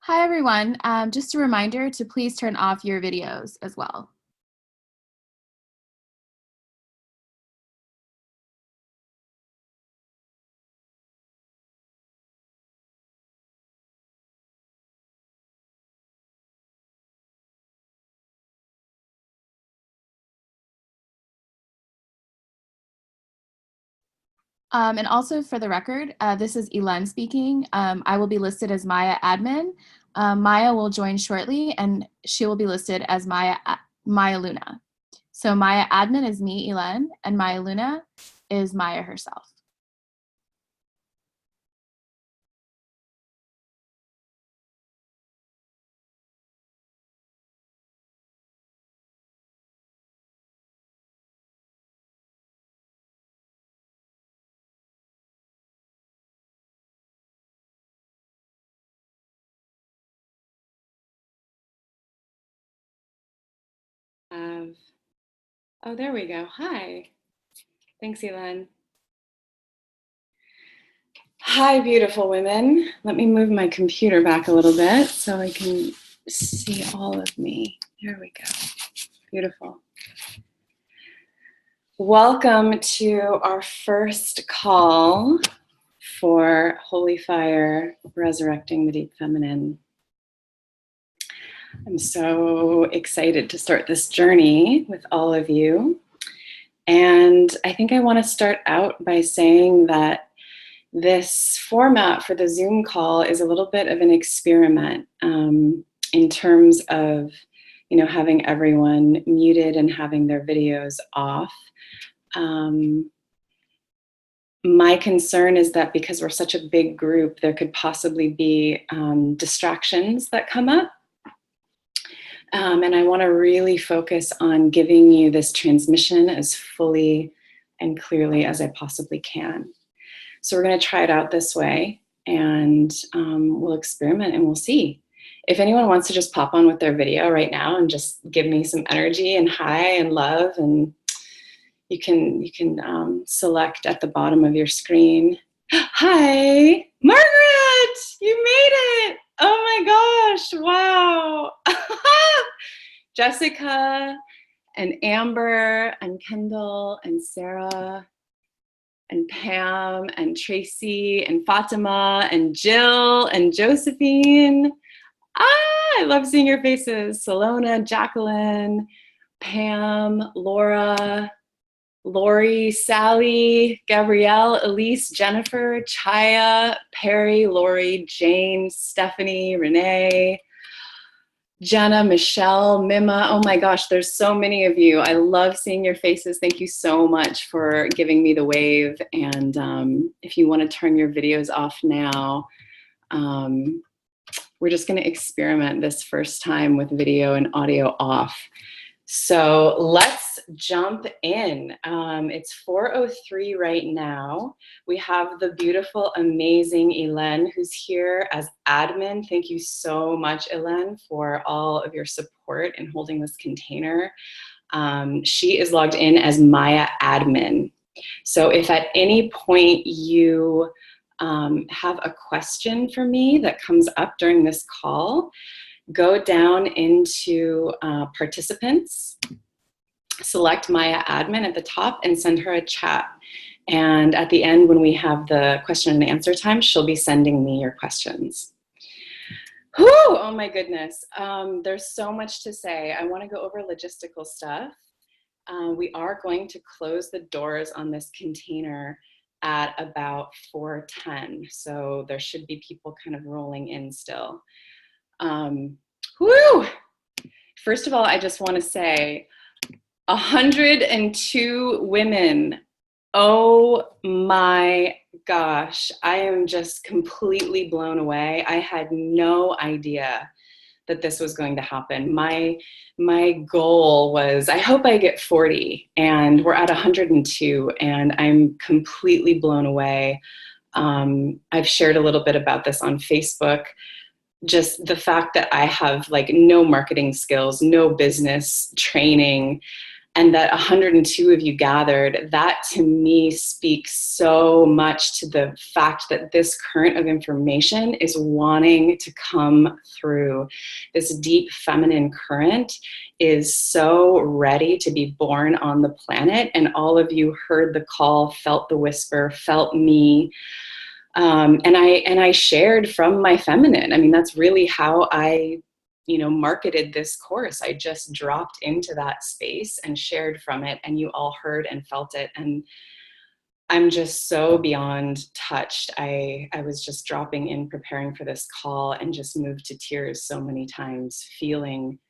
Hi, everyone. Just a reminder to please turn off your videos as well. And also for the record, this is Elen speaking. I will be listed as Maya admin. Maya will join shortly and she will be listed as Maya Luna. So Maya admin is me, Elen, and Maya Luna is Maya herself. Oh, there we go. Hi. Thanks, Elen. Hi, beautiful women. Let me move my computer back a little bit so I can see all of me. There we go. Beautiful. Welcome to our first call for Holy Fire, Resurrecting the Deep Feminine. I'm so excited to start this journey with all of you. And I think I want to start out by saying that this format for the Zoom call is a little bit of an experiment in terms of, having everyone muted and having their videos off. My concern is that because we're such a big group, there could possibly be distractions that come up. And I want to really focus on giving you this transmission as fully and clearly as I possibly can. So we're going to try it out this way, and we'll experiment and we'll see. If anyone wants to just pop on with their video right now and just give me some energy and hi and love, and you can select at the bottom of your screen. Hi, Margaret, you made it. Oh my gosh, wow. Jessica and Amber and Kendall and Sarah and Pam and Tracy and Fatima and Jill and Josephine. I love seeing your faces. Salona, Jacqueline, Pam, Laura, Lori, Sally, Gabrielle, Elise, Jennifer, Chaya, Perry, Lori, Jane, Stephanie, Renee, Jenna, Michelle, Mima. Oh my gosh, there's so many of you. I love seeing your faces. Thank you so much for giving me the wave. And if you want to turn your videos off now, we're just going to experiment this first time with video and audio off. So let's jump in. It's 4:03 right now. We have the beautiful, amazing Elen, who's here as admin. Thank you so much, Elen, for all of your support in holding this container. She is logged in as Maya admin. So if at any point you have a question for me that comes up during this call, go down into participants, select Maya admin at the top and send her a chat. And at the end, when we have the question and answer time, she'll be sending me your questions. Whew, oh my goodness. There's so much to say. I want to go over logistical stuff. We are going to close the doors on this container at about 4:10. So there should be people kind of rolling in still. Woo! First of all, I just want to say 102 women. Oh my gosh. I am just completely blown away. I had no idea that this was going to happen. My goal was, I hope I get 40, and we're at 102, and I'm completely blown away. I've shared a little bit about this on Facebook. Just the fact that I have like no marketing skills, no business training, and that 102 of you gathered, that to me speaks so much to the fact that this current of information is wanting to come through. This deep feminine current is so ready to be born on the planet, and all of you heard the call, felt the whisper, felt me. And I shared from my feminine. I mean, that's really how I marketed this course. I just dropped into that space and shared from it, and you all heard and felt it. And I'm just so beyond touched. I was just dropping in, preparing for this call, and just moved to tears so many times, feeling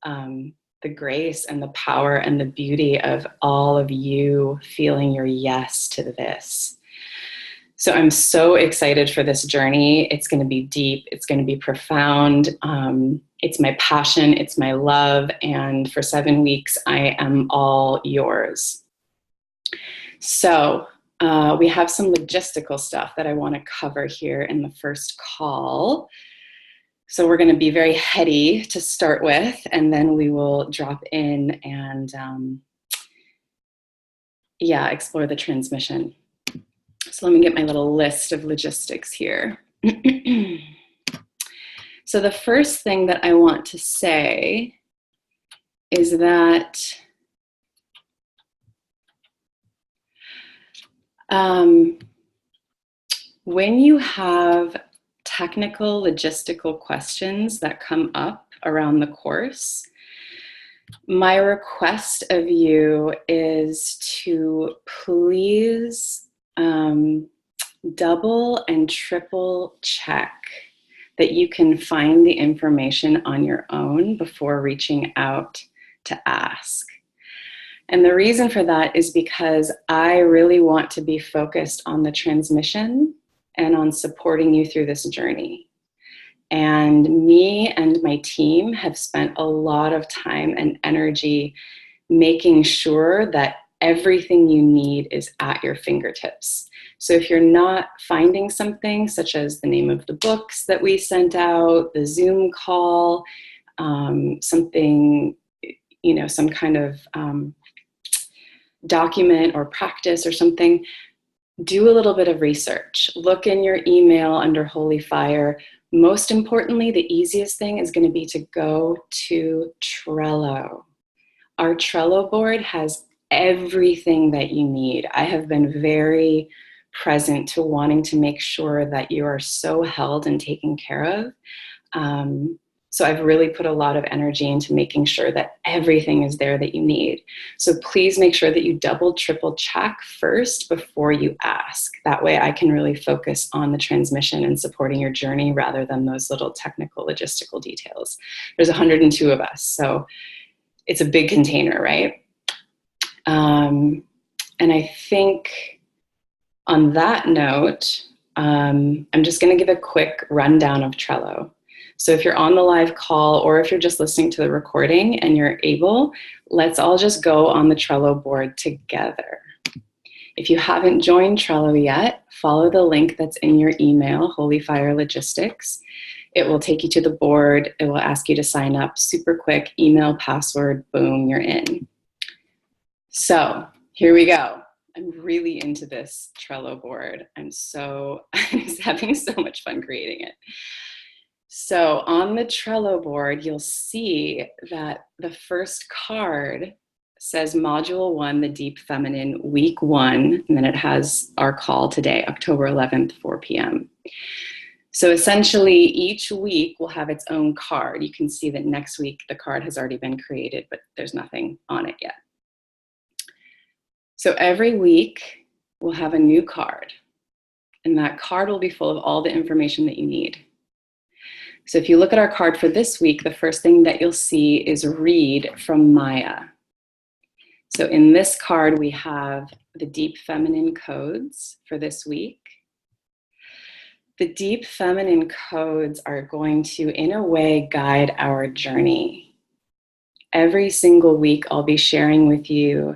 the grace and the power and the beauty of all of you feeling your yes to this. So I'm so excited for this journey. It's going to be deep. It's going to be profound. It's my passion. It's my love. And for 7 weeks, I am all yours. So we have some logistical stuff that I want to cover here in the first call. So we're going to be very heady to start with, and then we will drop in and explore the transmission. So let me get my little list of logistics here. So the first thing that I want to say is that when you have technical logistical questions that come up around the course, my request of you is to please double and triple check that you can find the information on your own before reaching out to ask. And the reason for that is because I really want to be focused on the transmission and on supporting you through this journey. And me and my team have spent a lot of time and energy making sure that everything you need is at your fingertips. So if you're not finding something, such as the name of the books that we sent out, the Zoom call, something, some kind of document or practice or something, do a little bit of research. Look in your email under Holy Fire. Most importantly, the easiest thing is going to be to go to Trello. Our Trello board has everything that you need. I have been very present to wanting to make sure that you are so held and taken care of. So I've really put a lot of energy into making sure that everything is there that you need. So please make sure that you double, triple check first before you ask. That way I can really focus on the transmission and supporting your journey rather than those little technical logistical details. There's 102 of us, so it's a big container, right? And I think on that note, I'm just going to give a quick rundown of Trello. So if you're on the live call or if you're just listening to the recording and you're able, let's all just go on the Trello board together. If you haven't joined Trello yet, follow the link that's in your email, Holy Fire Logistics. It will take you to the board. It will ask you to sign up super quick, email, password, boom, you're in. So here we go. I'm really into this Trello board. I'm having so much fun creating it. So on the Trello board, you'll see that the first card says Module 1, the Deep Feminine, Week 1, and then it has our call today, October 11th, 4 p.m. So essentially, each week will have its own card. You can see that next week the card has already been created, but there's nothing on it yet. So every week we'll have a new card, and that card will be full of all the information that you need. So if you look at our card for this week, the first thing that you'll see is Read from Maya. So in this card, we have the Deep Feminine codes for this week. The Deep Feminine codes are going to, in a way, guide our journey. Every single week, I'll be sharing with you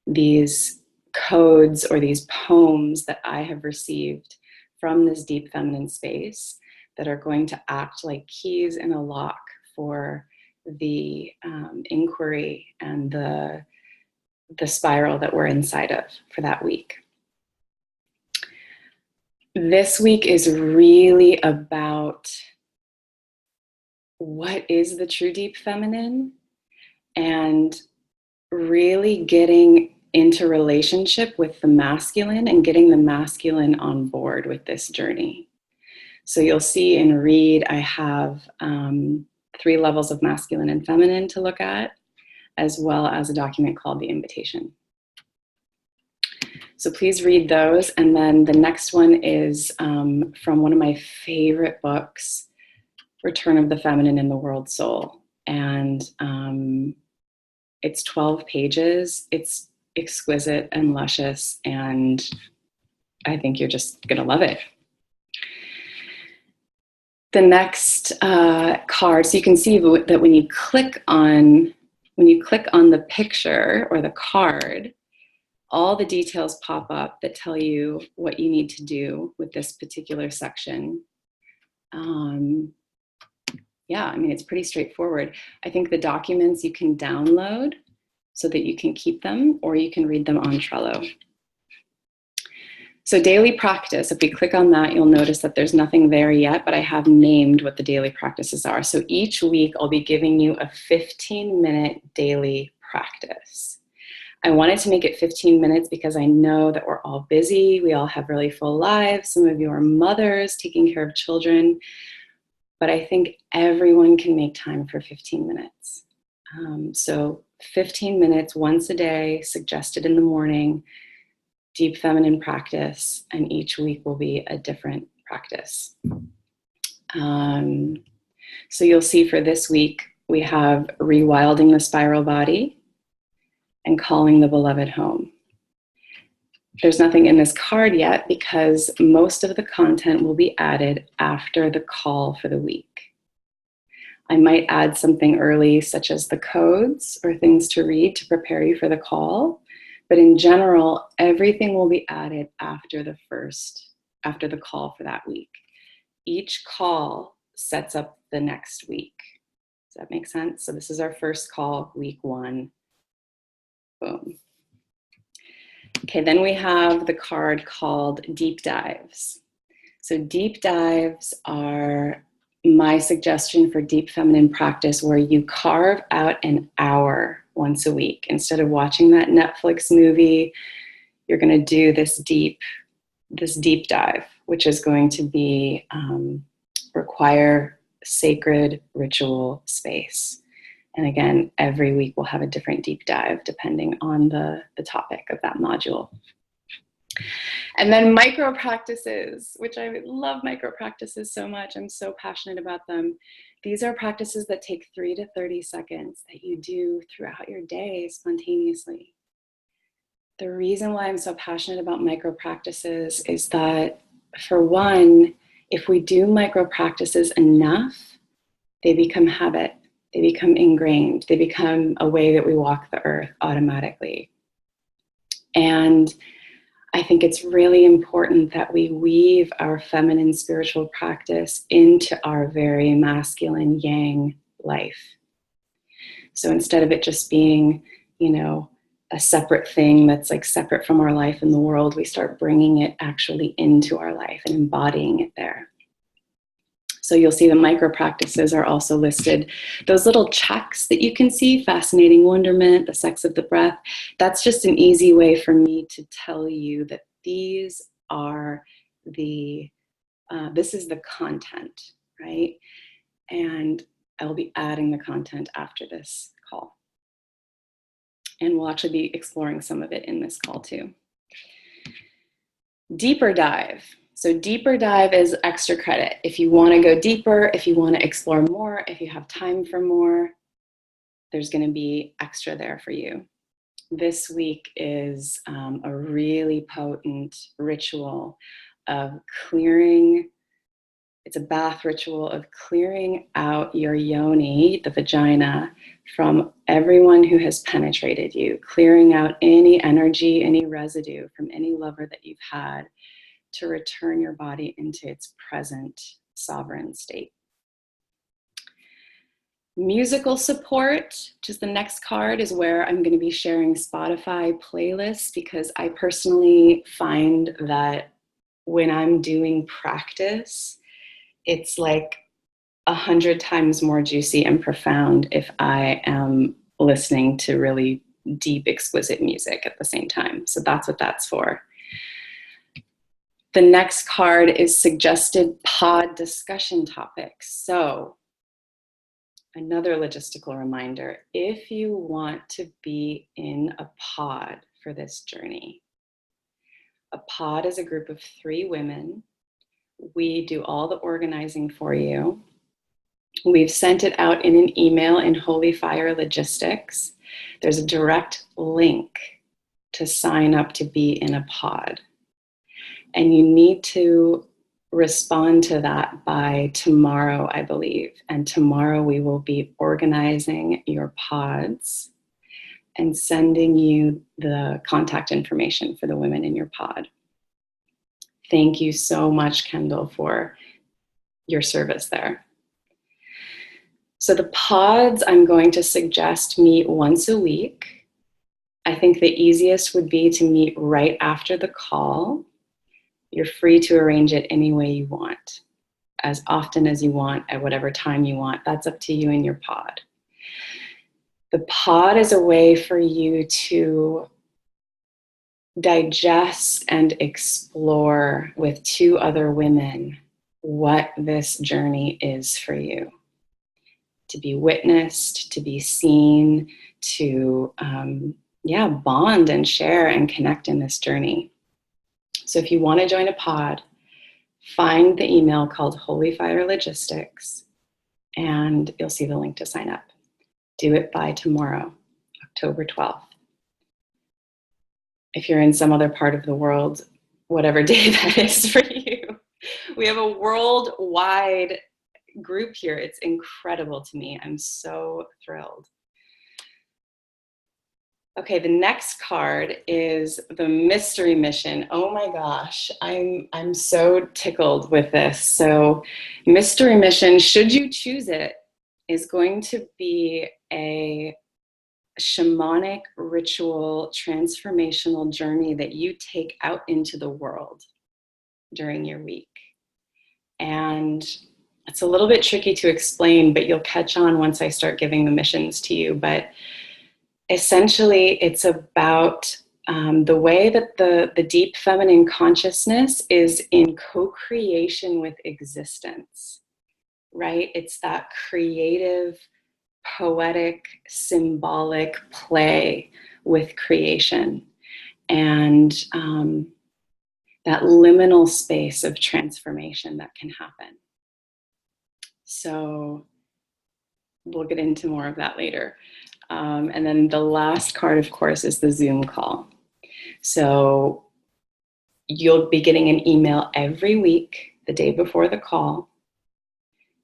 these codes or these poems that I have received from this deep feminine space that are going to act like keys in a lock for the inquiry and the the spiral that we're inside of for that week. This week is really about what is the true deep feminine, and really getting into relationship with the masculine and getting the masculine on board with this journey. So you'll see in Read, I have 3 levels of masculine and feminine to look at, as well as a document called The Invitation. So please read those. And then the next one is from one of my favorite books, Return of the Feminine in the World Soul. And it's 12 pages. It's exquisite and luscious, and I think you're just gonna love it. The next card, so you can see that when you click on the picture or the card, all the details pop up that tell you what you need to do with this particular section. Yeah, I mean, it's pretty straightforward. I think the documents you can download so that you can keep them, or you can read them on Trello. So daily practice, if we click on that, you'll notice that there's nothing there yet, but I have named what the daily practices are. So each week I'll be giving you a 15-minute daily practice. I wanted to make it 15 minutes because I know that we're all busy. We all have really full lives. Some of you are mothers taking care of children. But I think everyone can make time for 15 minutes. So 15 minutes once a day, suggested in the morning, deep feminine practice, and each week will be a different practice. So you'll see for this week, we have rewilding the spiral body and calling the beloved home. There's nothing in this card yet because most of the content will be added after the call for the week. I might add something early, such as the codes or things to read to prepare you for the call. But in general, everything will be added after the call for that week. Each call sets up the next week. Does that make sense? So this is our first call, week 1. Boom. Okay, then we have the card called Deep Dives. So deep dives are my suggestion for deep feminine practice, where you carve out an hour once a week. Instead of watching that Netflix movie, you're going to do this deep dive, which is going to be require sacred ritual space. And again, every week we'll have a different deep dive depending on the topic of that module. And then micro practices, which I love micro practices so much. I'm so passionate about them. These are practices that take 3 to 30 seconds that you do throughout your day spontaneously. The reason why I'm so passionate about micro practices is that, for one, if we do micro practices enough, they become habit. They become ingrained. They become a way that we walk the earth automatically. And I think it's really important that we weave our feminine spiritual practice into our very masculine yang life. So instead of it just being, a separate thing that's like separate from our life in the world, we start bringing it actually into our life and embodying it there. So you'll see the micro practices are also listed. Those little checks that you can see, fascinating wonderment, the sex of the breath, that's just an easy way for me to tell you that these are this is the content, right? And I will be adding the content after this call. And we'll actually be exploring some of it in this call too. Deeper dive. So deeper dive is extra credit. If you want to go deeper, if you want to explore more, if you have time for more, there's going to be extra there for you. This week is a really potent ritual of clearing. It's a bath ritual of clearing out your yoni, the vagina, from everyone who has penetrated you, clearing out any energy, any residue from any lover that you've had, to return your body into its present sovereign state. Musical support, which is the next card, is where I'm going to be sharing Spotify playlists, because I personally find that when I'm doing practice, it's like 100 times more juicy and profound if I am listening to really deep, exquisite music at the same time. So that's what that's for. The next card is suggested pod discussion topics. So another logistical reminder, if you want to be in a pod for this journey, a pod is a group of 3 women. We do all the organizing for you. We've sent it out in an email in Holy Fire Logistics. There's a direct link to sign up to be in a pod. And you need to respond to that by tomorrow, I believe. And tomorrow we will be organizing your pods and sending you the contact information for the women in your pod. Thank you so much, Kendall, for your service there. So the pods I'm going to suggest meet once a week. I think the easiest would be to meet right after the call. You're free to arrange it any way you want, as often as you want, at whatever time you want. That's up to you and your pod. The pod is a way for you to digest and explore with 2 other women what this journey is for you. To be witnessed, to be seen, to bond and share and connect in this journey. So if you want to join a pod, find the email called Holy Fire Logistics, and you'll see the link to sign up. Do it by tomorrow, October 12th. If you're in some other part of the world, whatever day that is for you, we have a worldwide group here. It's incredible to me. I'm so thrilled. Okay, the next card is the mystery mission. Oh my gosh, I'm so tickled with this. So mystery mission, should you choose it, is going to be a shamanic ritual transformational journey that you take out into the world during your week. And it's a little bit tricky to explain, but you'll catch on once I start giving the missions to you. But essentially, it's about the way that the deep feminine consciousness is in co-creation with existence, right? It's that creative, poetic, symbolic play with creation, and that liminal space of transformation that can happen. So we'll get into more of that later. And then the last card, of course, is the Zoom call. So you'll be getting an email every week, the day before the call,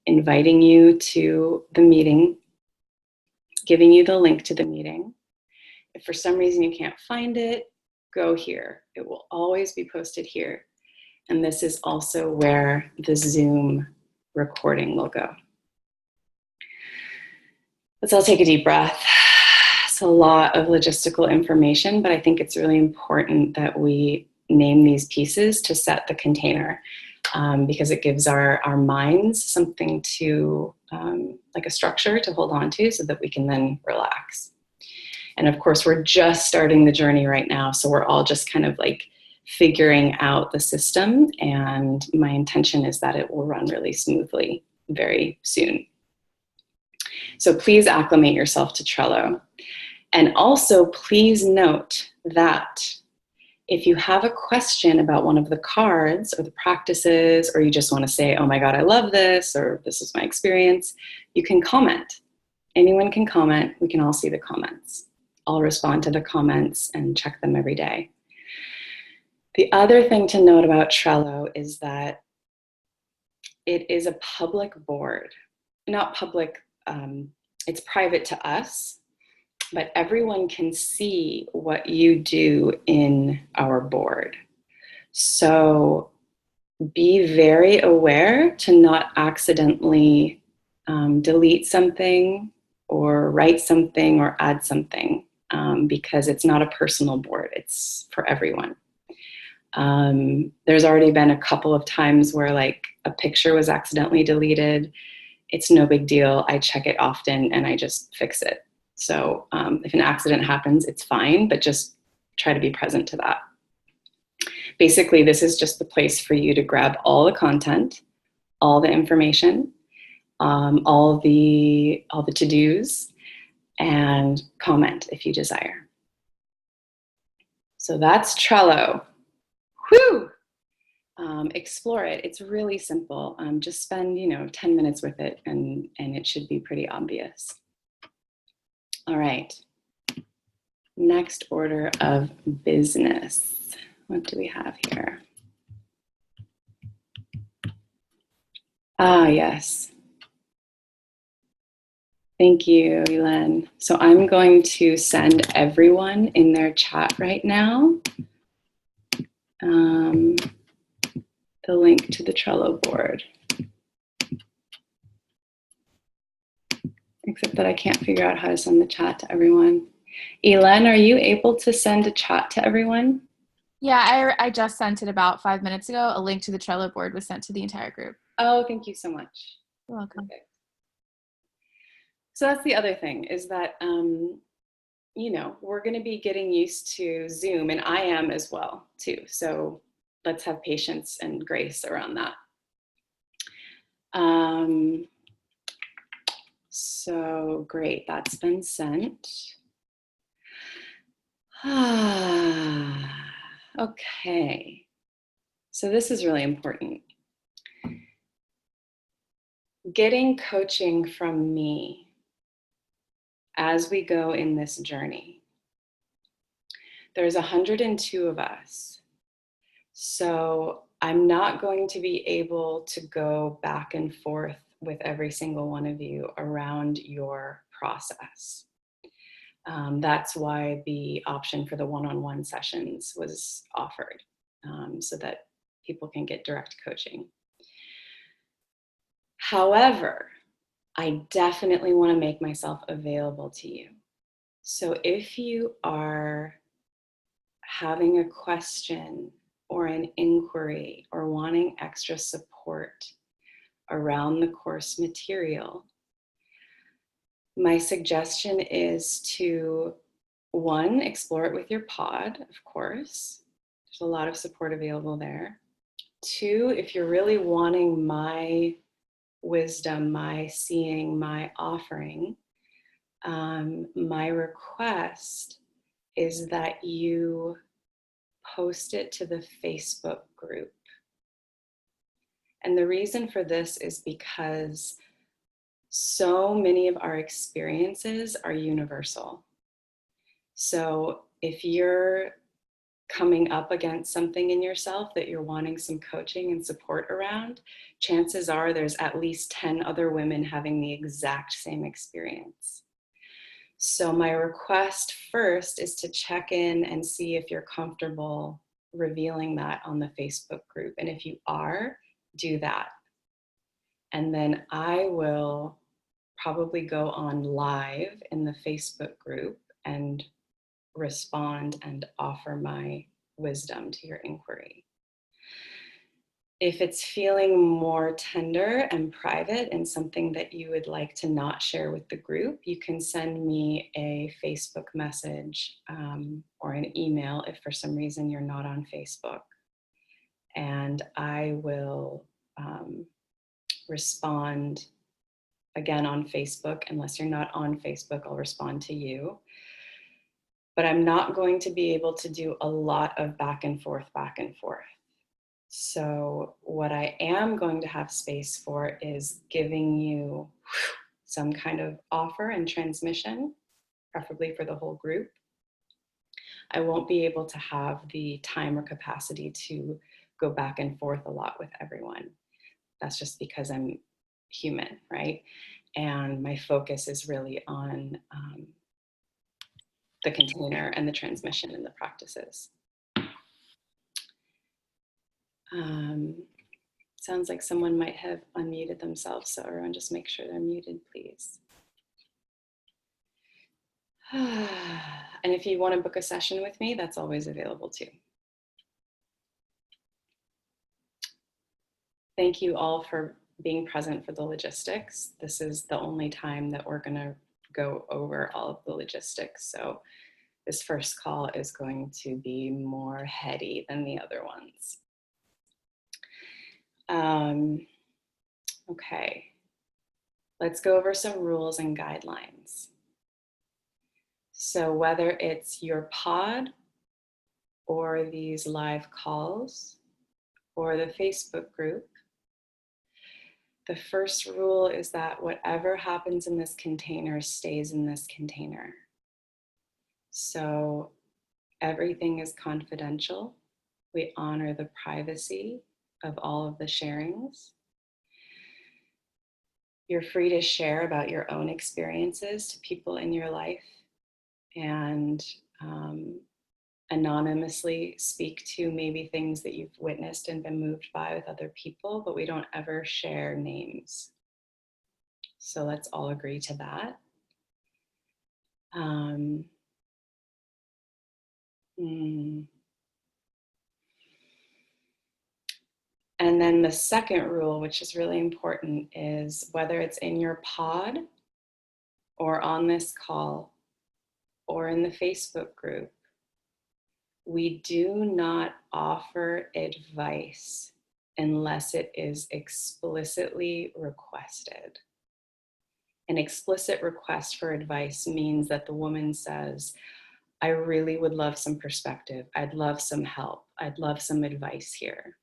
inviting you to the meeting, giving you the link to the meeting. If for some reason you can't find it, go here. It will always be posted here. And this is also where the Zoom recording will go. Let's all take a deep breath. It's a lot of logistical information, but I think it's really important that we name these pieces to set the container, because it gives our minds something to, like a structure to hold on to, so that we can then relax. And of course, we're just starting the journey right now, so we're all just kind of like figuring out the system, and my intention is that it will run really smoothly very soon. So please acclimate yourself to Trello. And also please note that if you have a question about one of the cards or the practices, or you just want to say, oh my God, I love this, or this is my experience, you can comment. Anyone can comment. We can all see the comments. I'll respond to the comments and check them every day. The other thing to note about Trello is that it is a public board. Not public, it's private to us, but everyone can see what you do in our board. So be very aware to not accidentally delete something or write something or add something, because it's not a personal board, it's for everyone. There's already been a couple of times where like a picture was accidentally deleted. It's no big deal. I check it often and I just fix it. So if an accident happens, it's fine, but just try to be present to that. Basically, this is just the place for you to grab all the content, all the information, all the to-dos, and comment if you desire. So that's Trello. Whew! Explore it. It's really simple. Just spend 10 minutes with it, and it should be pretty obvious. All right. Next order of business. What do we have here? Ah, yes. Thank you, Elen. So I'm going to send everyone in their chat right now the link to the Trello board. Except that I can't figure out how to send the chat to everyone. Elen, are you able to send a chat to everyone? Yeah, I just sent it about 5 minutes ago. A link to the Trello board was sent to the entire group. Oh, thank you so much. You're welcome. Okay. So that's the other thing, is that, we're going to be getting used to Zoom, and I am as well, too. So let's have patience and grace around that. So great, that's been sent. Okay, so this is really important. Getting coaching from me as we go in this journey. There's 102 of us. So I'm not going to be able to go back and forth with every single one of you around your process. That's why the option for the one-on-one sessions was offered, so that people can get direct coaching. However, I definitely want to make myself available to you. So if you are having a question or an inquiry or wanting extra support around the course material, my suggestion is to, one, explore it with your pod, of course. There's a lot of support available there. Two, if you're really wanting my wisdom, my seeing, my offering, my request is that you post it to the Facebook group. And the reason for this is because so many of our experiences are universal. So if you're coming up against something in yourself that you're wanting some coaching and support around, chances are there's at least 10 other women having the exact same experience. So my request first is to check in and see if you're comfortable revealing that on the Facebook group. And if you are, do that. And then I will probably go on live in the Facebook group and respond and offer my wisdom to your inquiry. If it's feeling more tender and private and something that you would like to not share with the group, you can send me a Facebook message or an email if for some reason you're not on Facebook. And I will respond again on Facebook. Unless you're not on Facebook, I'll respond to you. But I'm not going to be able to do a lot of back and forth. So what I am going to have space for is giving you some kind of offer and transmission, preferably for the whole group. I won't be able to have the time or capacity to go back and forth a lot with everyone. That's just because I'm human, right? And my focus is really on the container and the transmission and the practices. Sounds like someone might have unmuted themselves, so everyone just make sure they're muted, please. And if you want to book a session with me, that's always available too. Thank you all for being present for the logistics. This is the only time that we're going to go over all of the logistics. So this first call is going to be more heady than the other ones. Okay, let's go over some rules and guidelines. So whether it's your pod or these live calls or the Facebook group, the first rule is that whatever happens in this container stays in this container. So everything is confidential. We honor the privacy of all of the sharings. You're free to share about your own experiences to people in your life and anonymously speak to maybe things that you've witnessed and been moved by with other people, but we don't ever share names. So let's all agree to that. And then the second rule, which is really important, is whether it's in your pod or on this call or in the Facebook group, we do not offer advice unless it is explicitly requested. An explicit request for advice means that the woman says, I really would love some perspective. I'd love some help. I'd love some advice here.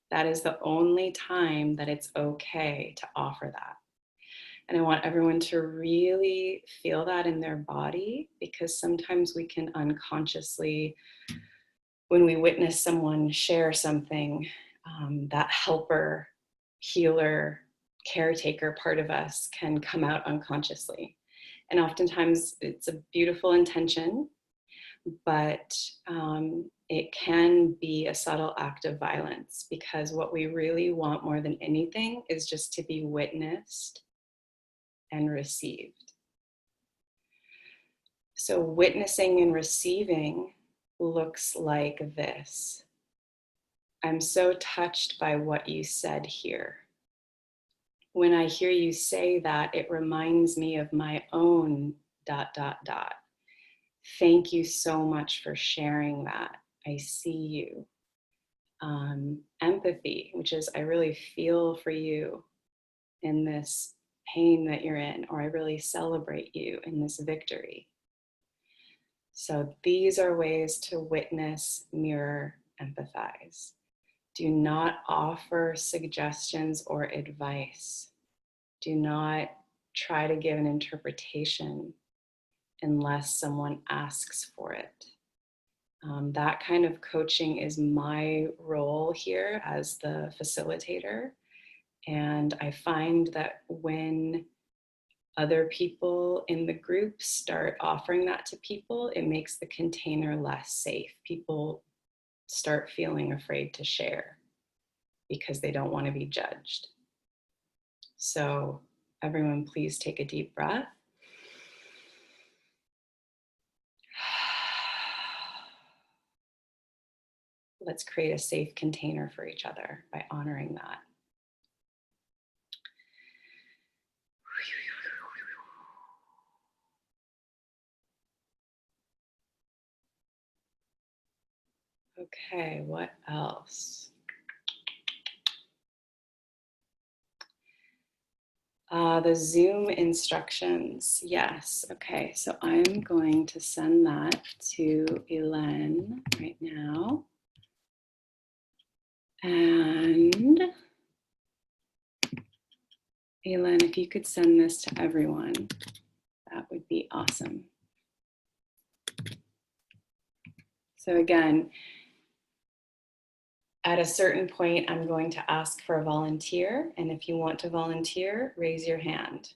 That is the only time that it's okay to offer that. And I want everyone to really feel that in their body, because sometimes we can unconsciously, when we witness someone share something, that helper, healer, caretaker part of us can come out unconsciously. And oftentimes it's a beautiful intention, but it can be a subtle act of violence, because what we really want more than anything is just to be witnessed and received. So witnessing and receiving looks like this. I'm so touched by what you said here. When I hear you say that, it reminds me of my own ... Thank you so much for sharing that. I see you. Empathy, which is I really feel for you in this pain that you're in, or I really celebrate you in this victory. So these are ways to witness, mirror, empathize. Do not offer suggestions or advice. Do not try to give an interpretation unless someone asks for it. That kind of coaching is my role here as the facilitator. And I find that when other people in the group start offering that to people, it makes the container less safe. People start feeling afraid to share because they don't want to be judged. So everyone, please take a deep breath. Let's create a safe container for each other by honoring that. Okay, what else? The Zoom instructions. Yes, okay, so I'm going to send that to Elen right now. And Elen, if you could send this to everyone, that would be awesome. So again, at a certain point, I'm going to ask for a volunteer. And if you want to volunteer, raise your hand.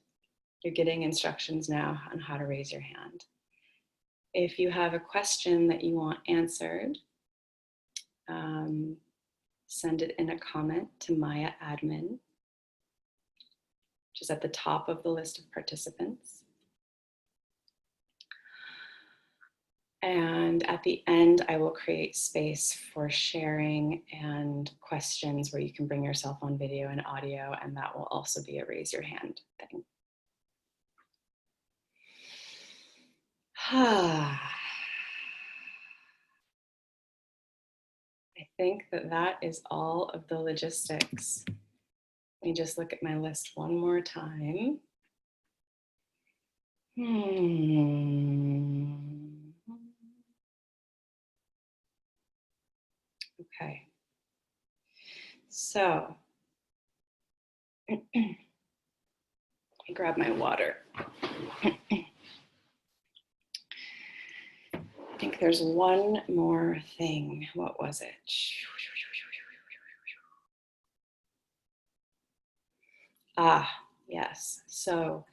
You're getting instructions now on how to raise your hand. If you have a question that you want answered, send it in a comment to Maya Admin, which is at the top of the list of participants. And at the end, I will create space for sharing and questions where you can bring yourself on video and audio, and that will also be a raise your hand thing. I think that is all of the logistics. Let me just look at my list one more time. Okay. So, let me grab my water. I think there's one more thing. What was it? Yes. So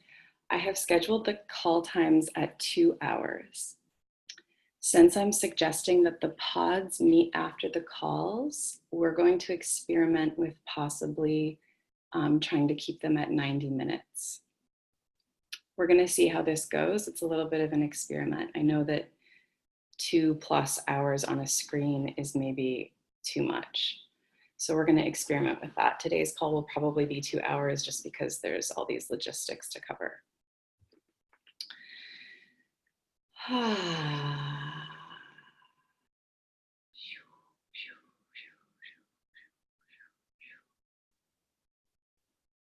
I have scheduled the call times at 2 hours. Since I'm suggesting that the pods meet after the calls, we're going to experiment with possibly trying to keep them at 90 minutes. We're going to see how this goes. It's a little bit of an experiment. I know that 2+ hours on a screen is maybe too much. So we're going to experiment with that. Today's call will probably be 2 hours just because there's all these logistics to cover.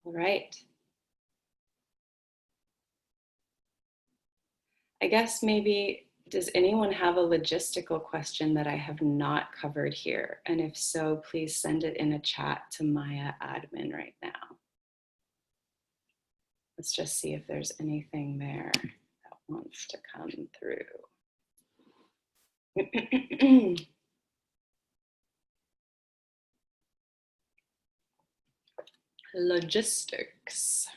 All right. I guess maybe, does anyone have a logistical question that I have not covered here? And if so, please send it in a chat to Maya Admin right now. Let's just see if there's anything there that wants to come through. Logistics.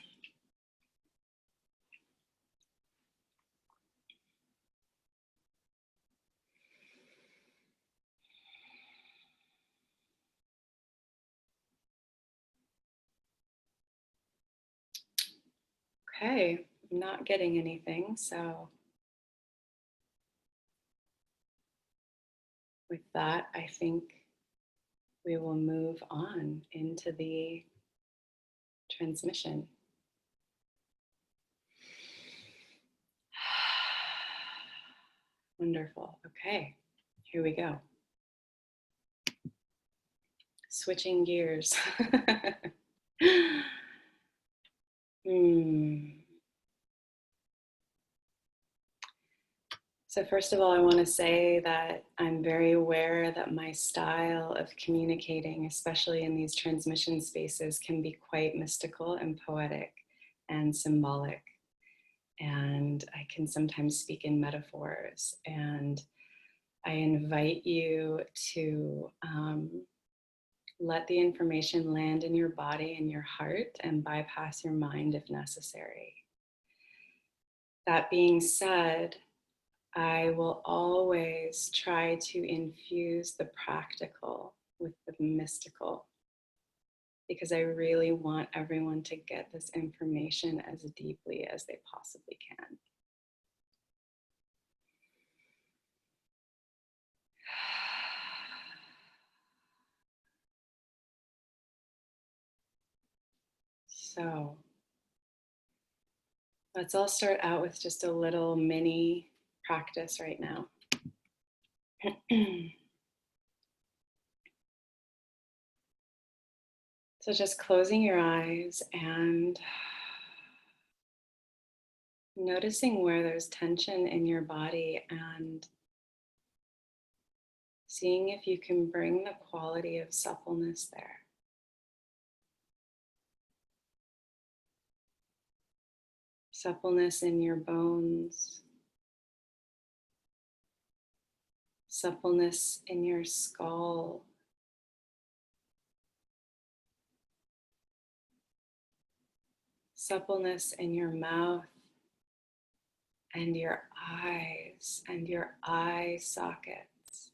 Okay, I'm not getting anything, so with that, I think we will move on into the transmission. Wonderful. Okay, here we go. Switching gears. So first of all, I want to say that I'm very aware that my style of communicating, especially in these transmission spaces, can be quite mystical and poetic and symbolic. And I can sometimes speak in metaphors. And I invite you to let the information land in your body and your heart and bypass your mind if necessary. That being said, I will always try to infuse the practical with the mystical, because I really want everyone to get this information as deeply as they possibly can. So let's all start out with just a little mini practice right now. So just closing your eyes and noticing where there's tension in your body and seeing if you can bring the quality of suppleness there. Suppleness in your bones, suppleness in your skull, suppleness in your mouth and your eyes and your eye sockets.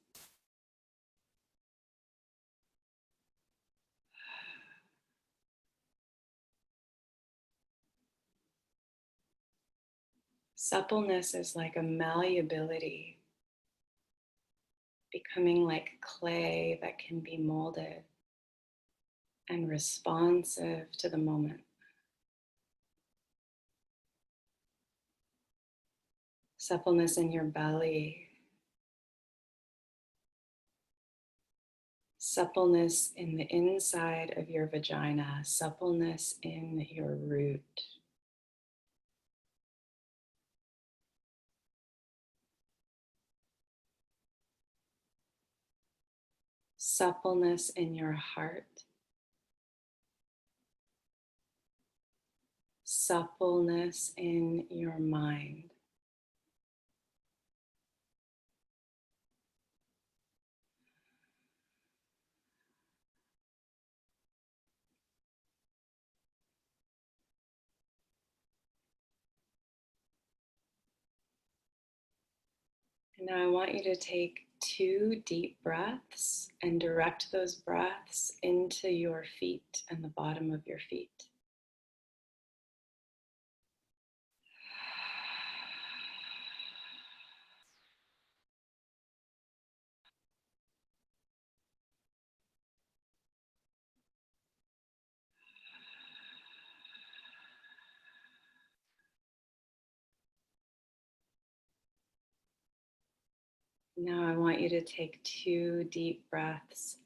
Suppleness is like a malleability, becoming like clay that can be molded and responsive to the moment. Suppleness in your belly. Suppleness in the inside of your vagina. Suppleness in your root. Suppleness in your heart. Suppleness in your mind. And now I want you to take 2 deep breaths and direct those breaths into your feet and the bottom of your feet. Now I want you to take 2 deep breaths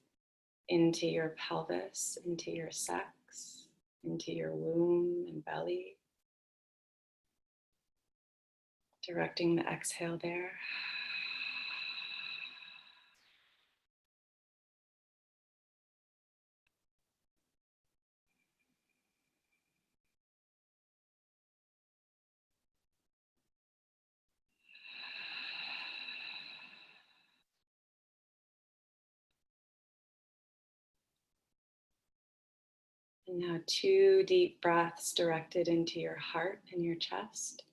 into your pelvis, into your sex, into your womb and belly. Directing the exhale there. And now 2 deep breaths directed into your heart and your chest.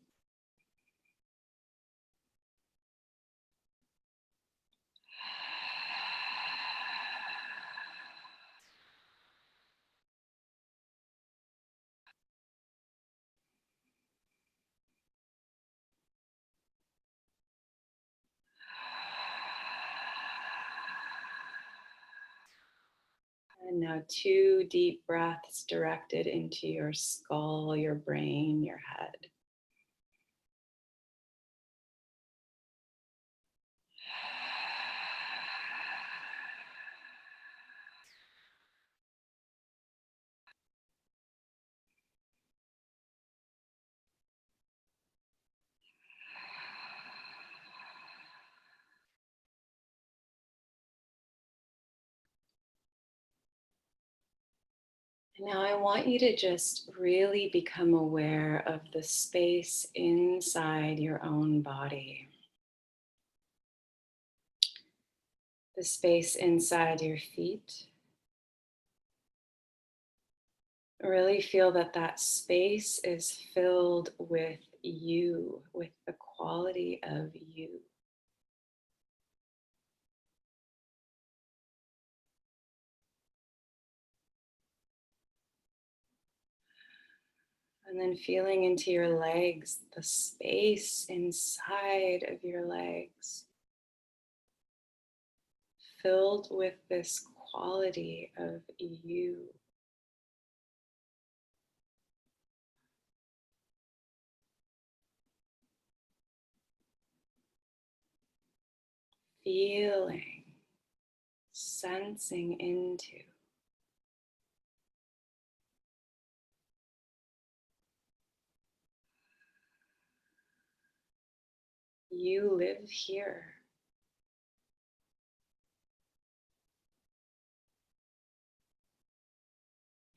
And now 2 deep breaths directed into your skull, your brain, your head. And now I want you to just really become aware of the space inside your own body. The space inside your feet. Really feel that that space is filled with you, with the quality of you. And then feeling into your legs, the space inside of your legs, filled with this quality of you. Feeling, sensing into. You live here.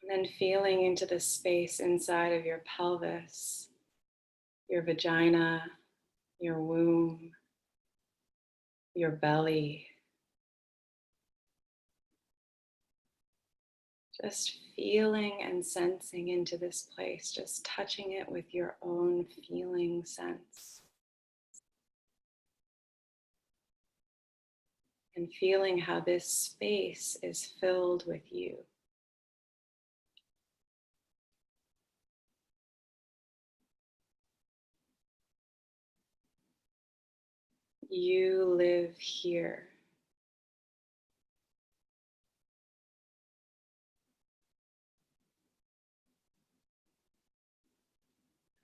And then feeling into the space inside of your pelvis, your vagina, your womb, your belly. Just feeling and sensing into this place, just touching it with your own feeling sense. And feeling how this space is filled with you. You live here.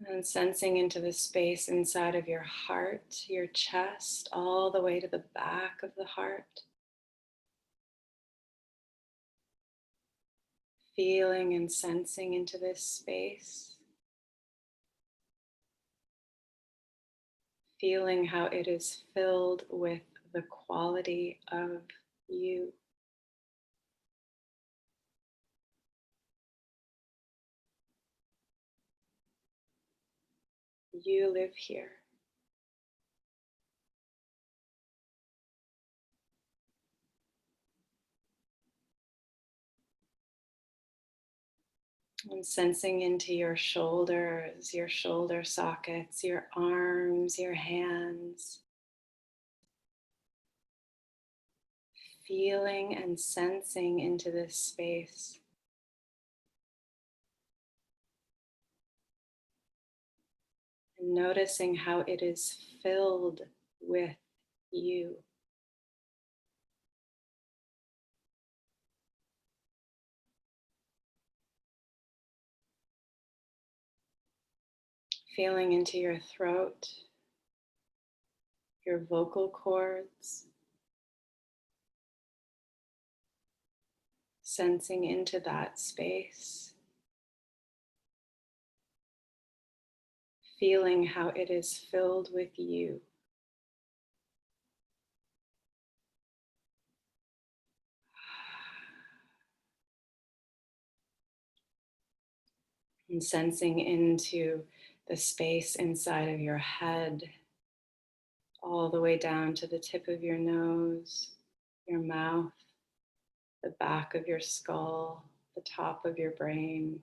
And sensing into the space inside of your heart, your chest, all the way to the back of the heart. Feeling and sensing into this space. Feeling how it is filled with the quality of you. You live here. And sensing into your shoulders, your shoulder sockets, your arms, your hands. Feeling and sensing into this space. And noticing how it is filled with you. Feeling into your throat, your vocal cords, sensing into that space, feeling how it is filled with you. And sensing into the space inside of your head, all the way down to the tip of your nose, your mouth, the back of your skull, the top of your brain.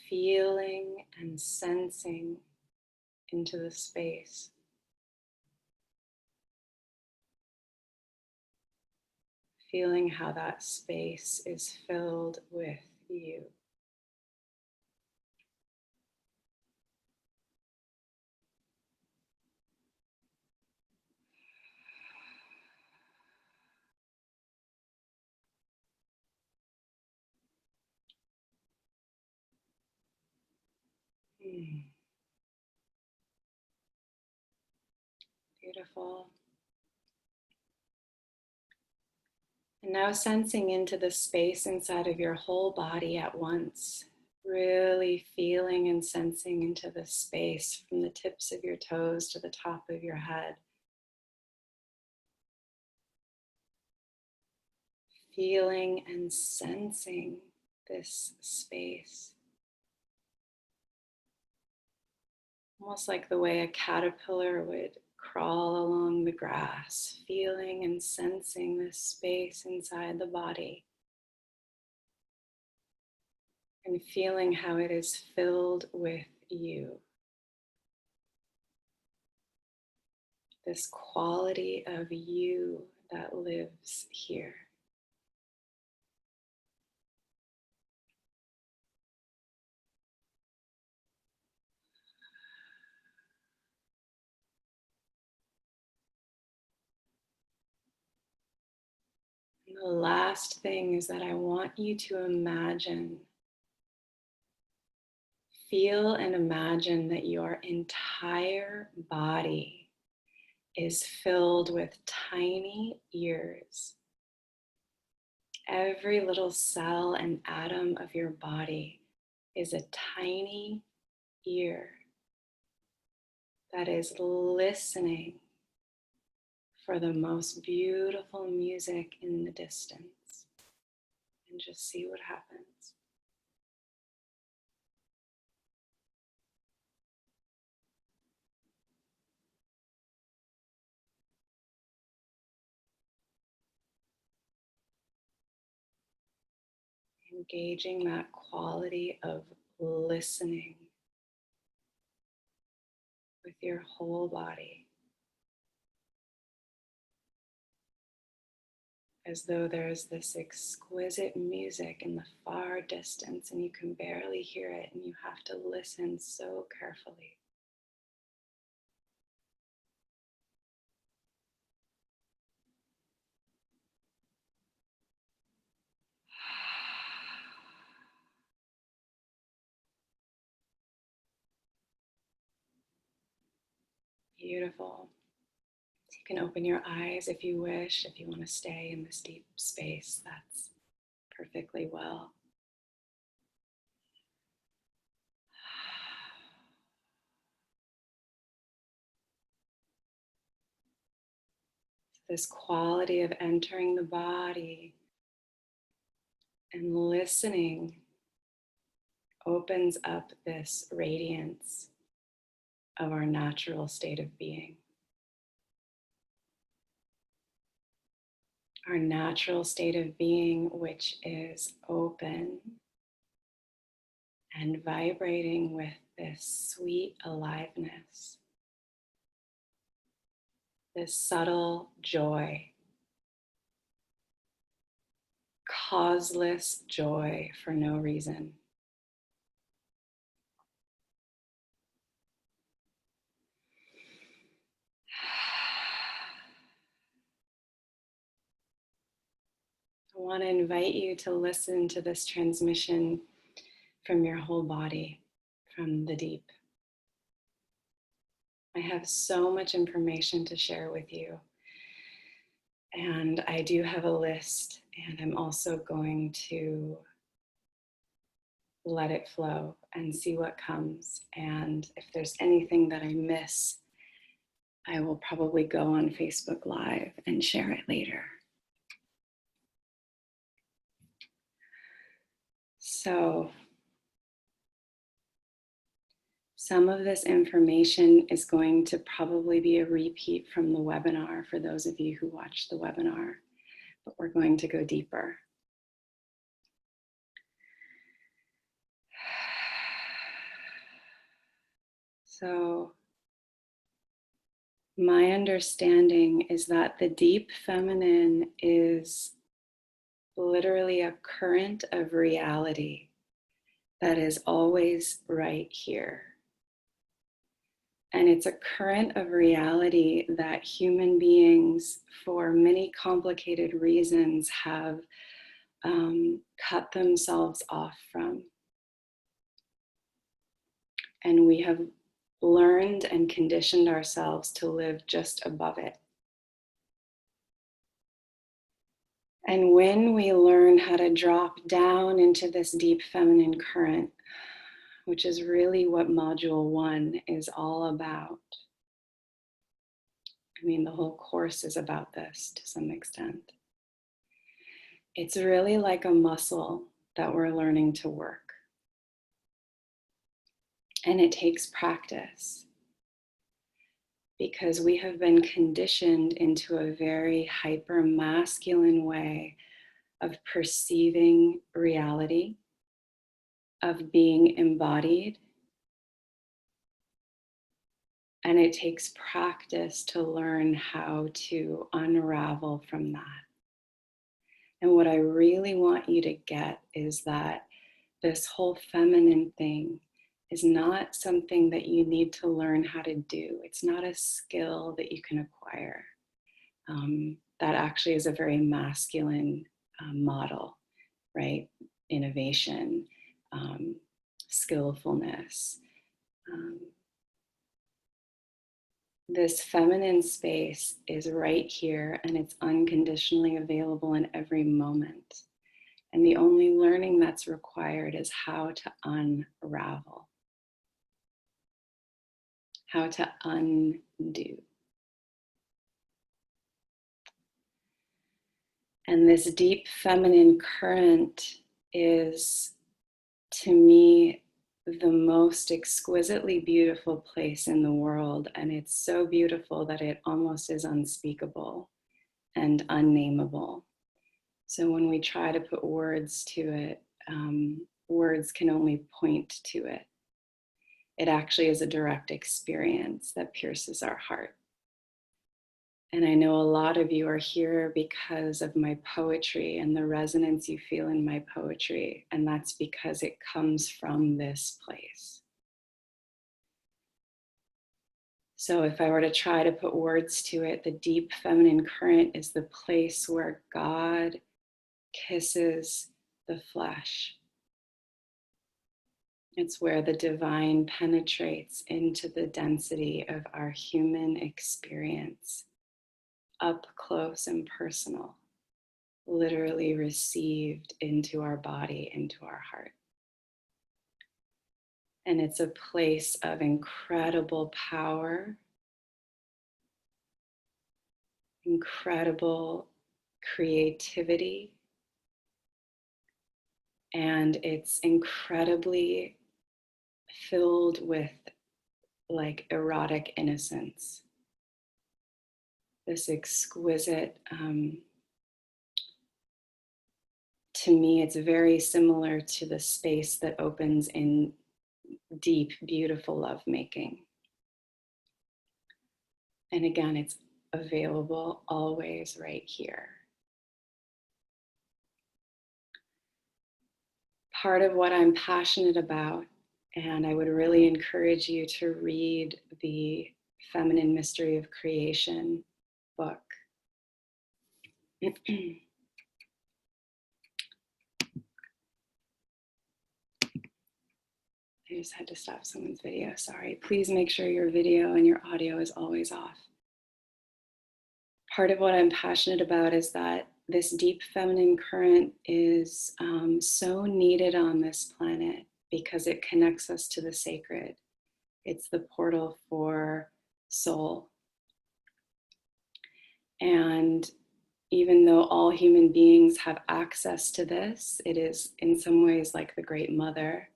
Feeling and sensing into the space. Feeling how that space is filled with you. Beautiful. And now sensing into the space inside of your whole body at once. Really feeling and sensing into the space from the tips of your toes to the top of your head. Feeling and sensing this space. Almost like the way a caterpillar would crawl along the grass, feeling and sensing this space inside the body. And feeling how it is filled with you. This quality of you that lives here. And the last thing is that I want you to imagine, feel and imagine that your entire body is filled with tiny ears. Every little cell and atom of your body is a tiny ear that is listening for the most beautiful music in the distance. And just see what happens. Engaging that quality of listening with your whole body, as though there's this exquisite music in the far distance and you can barely hear it and you have to listen so carefully. Beautiful. So you can open your eyes if you wish. If you want to stay in this deep space, that's perfectly well. This quality of entering the body and listening opens up this radiance of our natural state of being. Our natural state of being, which is open and vibrating with this sweet aliveness, this subtle joy, causeless joy for no reason. I want to invite you to listen to this transmission from your whole body, from the deep. I have so much information to share with you. And I do have a list, and I'm also going to let it flow and see what comes. And if there's anything that I miss, I will probably go on Facebook Live and share it later. So, some of this information is going to probably be a repeat from the webinar for those of you who watched the webinar, but we're going to go deeper. So, my understanding is that the deep feminine is literally a current of reality that is always right here. And it's a current of reality that human beings, for many complicated reasons, have cut themselves off from. And we have learned and conditioned ourselves to live just above it. And when we learn how to drop down into this deep feminine current, which is really what Module 1 is all about. I mean, the whole course is about this to some extent. It's really like a muscle that we're learning to work. And it takes practice because we have been conditioned into a very hyper masculine way of perceiving reality, of being embodied. And it takes practice to learn how to unravel from that. And what I really want you to get is that this whole feminine thing is not something that you need to learn how to do. It's not a skill that you can acquire. That actually is a very masculine model, right? Innovation, skillfulness. This feminine space is right here, and it's unconditionally available in every moment. And the only learning that's required is how to unravel, how to undo. And this deep feminine current is, to me, the most exquisitely beautiful place in the world. And it's so beautiful that it almost is unspeakable and unnameable. So when we try to put words to it, words can only point to it. It actually is a direct experience that pierces our heart. And I know a lot of you are here because of my poetry and the resonance you feel in my poetry. And that's because it comes from this place. So if I were to try to put words to it, the deep feminine current is the place where God kisses the flesh. It's where the divine penetrates into the density of our human experience, up close and personal, literally received into our body, into our heart. And it's a place of incredible power, incredible creativity, and it's incredibly filled with like erotic innocence. This exquisite, to me, it's very similar to the space that opens in deep, beautiful lovemaking. And again, it's available always right here. Part of what I'm passionate about, and I would really encourage you to read the Feminine Mystery of Creation book. I just had to stop someone's video, sorry. Please make sure your video and your audio is always off. Part of what I'm passionate about is that this deep feminine current is so needed on this planet because it connects us to the sacred. It's the portal for soul. And even though all human beings have access to this, it is in some ways like the Great Mother.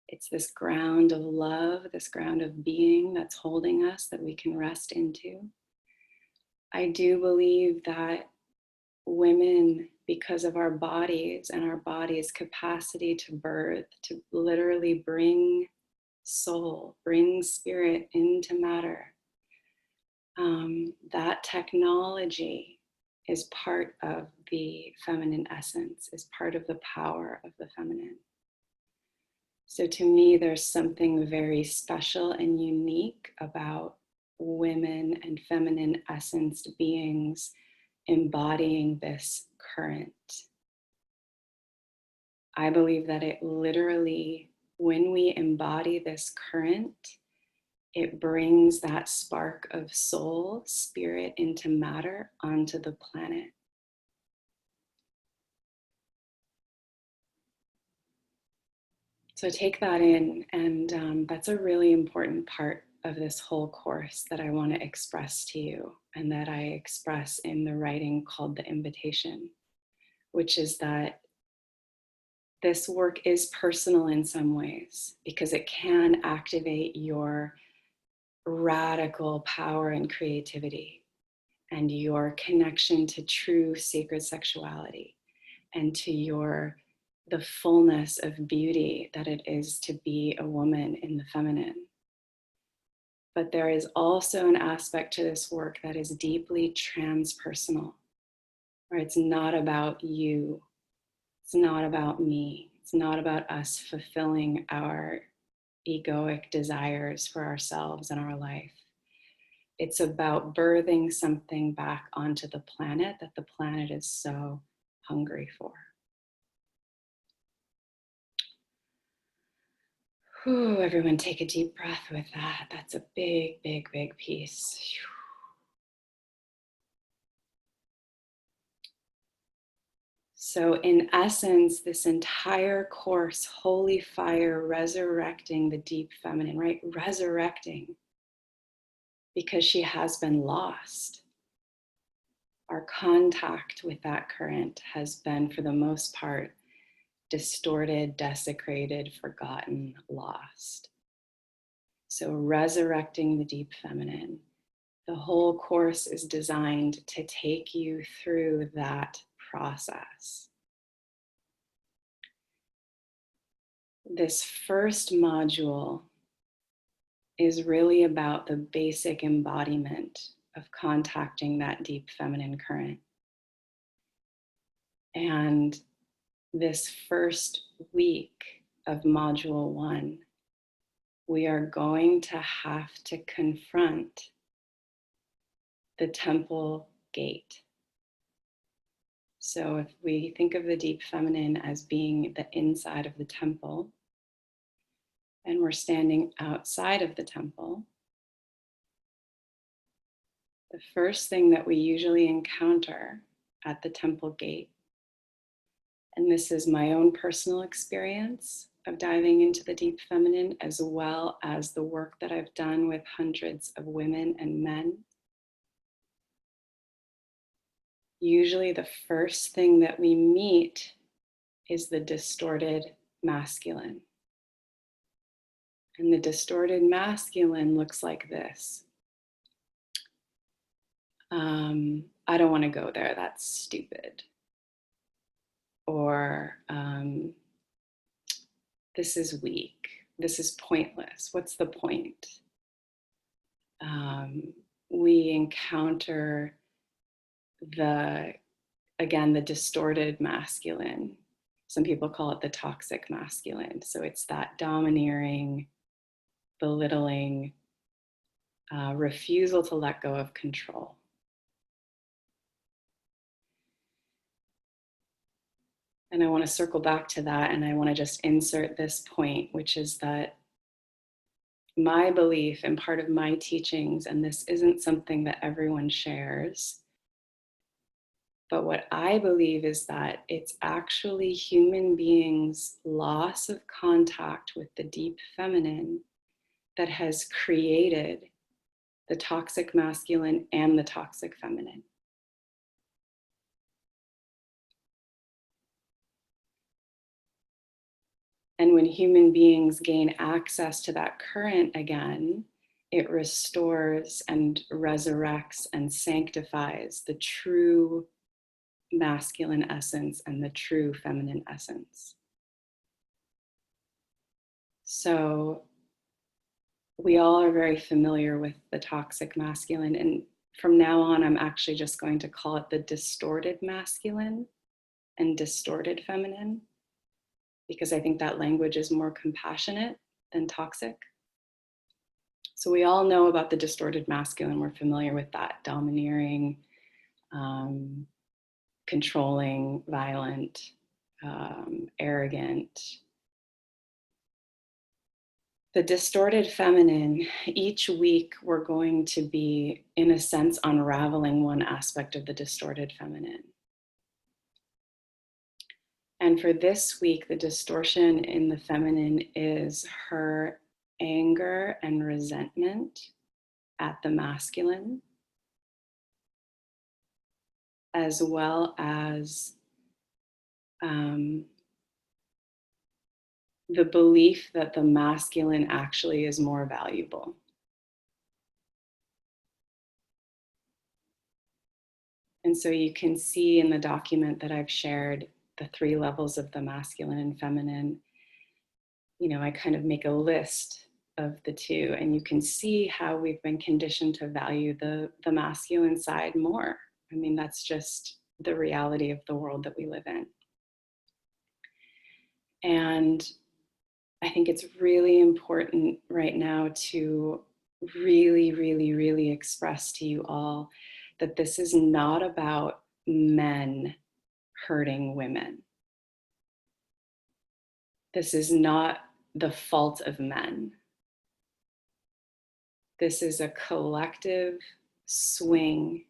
It's this ground of love, this ground of being that's holding us, that we can rest into. I do believe that women, because of our bodies and our body's capacity to birth, to literally bring soul, bring spirit into matter, that technology is part of the feminine essence, is part of the power of the feminine. So to me, there's something very special and unique about women and feminine essenced beings embodying this current. I believe that it literally, when we embody this current, it brings that spark of soul, spirit into matter onto the planet. So take that in, and that's a really important part of this whole course that I want to express to you, and that I express in the writing called The Invitation, which is that this work is personal in some ways because it can activate your radical power and creativity and your connection to true sacred sexuality and to the fullness of beauty that it is to be a woman in the feminine. But there is also an aspect to this work that is deeply transpersonal, where it's not about you, it's not about me, it's not about us fulfilling our egoic desires for ourselves and our life. It's about birthing something back onto the planet that the planet is so hungry for. Whew, everyone take a deep breath with that. That's a big, big, big piece. So in essence, this entire course, Holy Fire, resurrecting the deep feminine, right? Resurrecting, because she has been lost. Our contact with that current has been, for the most part, distorted, desecrated, forgotten, lost. So resurrecting the deep feminine. The whole course is designed to take you through that process. This first module is really about the basic embodiment of contacting that deep feminine current. And this first week of module 1, we are going to have to confront the temple gate. So if we think of the deep feminine as being the inside of the temple, And we're standing outside of the temple. The first thing that we usually encounter at the temple gate, and this is my own personal experience of diving into the deep feminine, as well as the work that I've done with hundreds of women and men. Usually the first thing that we meet is the distorted masculine. And the distorted masculine looks like this. I don't want to go there, that's stupid. Or this is weak, this is pointless, what's the point? We encounter the distorted masculine. Some people call it the toxic masculine. So it's that domineering, belittling, refusal to let go of control. And I want to circle back to that, and I want to just insert this point, which is that my belief and part of my teachings, and this isn't something that everyone shares, but what I believe is that it's actually human beings' loss of contact with the deep feminine that has created the toxic masculine and the toxic feminine. And when human beings gain access to that current again, it restores and resurrects and sanctifies the true masculine essence and the true feminine essence. So we all are very familiar with the toxic masculine, and from now on, I'm actually just going to call it the distorted masculine and distorted feminine, because I think that language is more compassionate than toxic. So we all know about the distorted masculine. We're familiar with that domineering, controlling, violent, arrogant. The distorted feminine, each week we're going to be, in a sense, unraveling one aspect of the distorted feminine. And for this week, the distortion in the feminine is her anger and resentment at the masculine, as well as the belief that the masculine actually is more valuable. And so you can see in the document that I've shared the 3 levels of the masculine and feminine. You know, I kind of make a list of the 2, and you can see how we've been conditioned to value the masculine side more. I mean, that's just the reality of the world that we live in. And I think it's really important right now to really, really, really express to you all that this is not about men hurting women. This is not the fault of men. This is a collective swing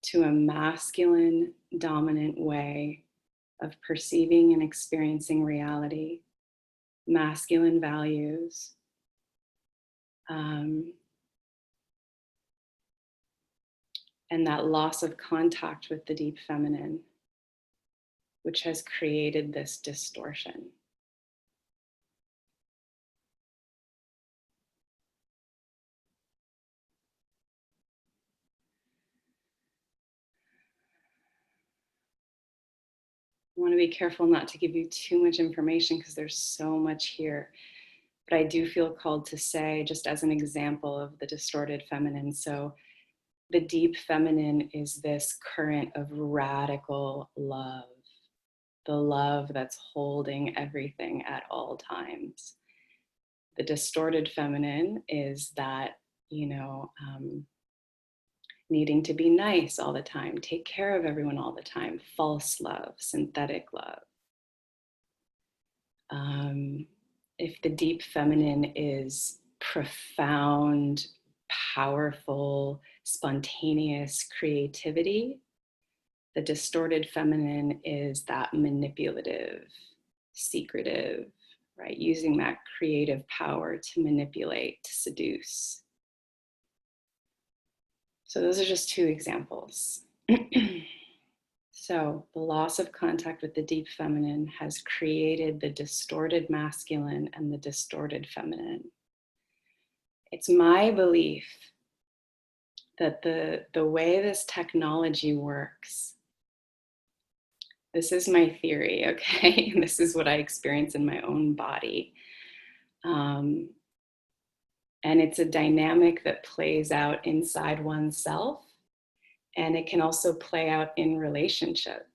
to a masculine dominant way of perceiving and experiencing reality, masculine values, and that loss of contact with the deep feminine, which has created this distortion. I want to be careful not to give you too much information because there's so much here. But I do feel called to say, just as an example of the distorted feminine, so the deep feminine is this current of radical love, the love that's holding everything at all times. The distorted feminine is that, needing to be nice all the time, take care of everyone all the time, false love, synthetic love. if the deep feminine is profound, powerful, spontaneous creativity, the distorted feminine is that manipulative, secretive, right? Using that creative power to manipulate, to seduce. So those are just two examples. So the loss of contact with the deep feminine has created the distorted masculine and the distorted feminine. It's my belief that the way this technology works, this is my theory, okay? This is what I experience in my own body. And it's a dynamic that plays out inside oneself, and it can also play out in relationship,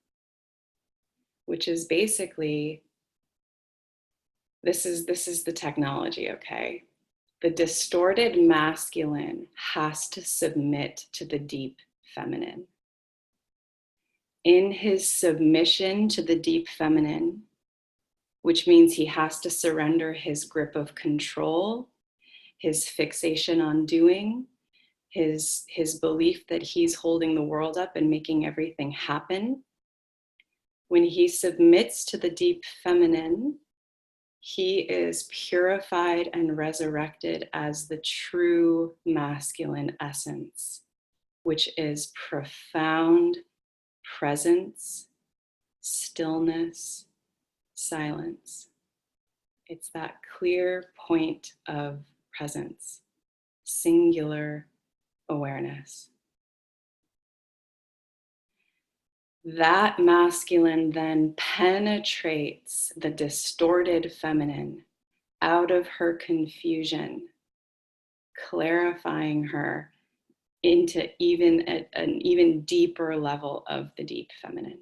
which is basically, this is the technology, okay? The distorted masculine has to submit to the deep feminine. In his submission to the deep feminine, which means he has to surrender his grip of control, his fixation on doing, his belief that he's holding the world up and making everything happen. When he submits to the deep feminine, he is purified and resurrected as the true masculine essence, which is profound presence, stillness, silence. It's that clear point of presence, singular awareness. That masculine then penetrates the distorted feminine out of her confusion, clarifying her into an even deeper level of the deep feminine.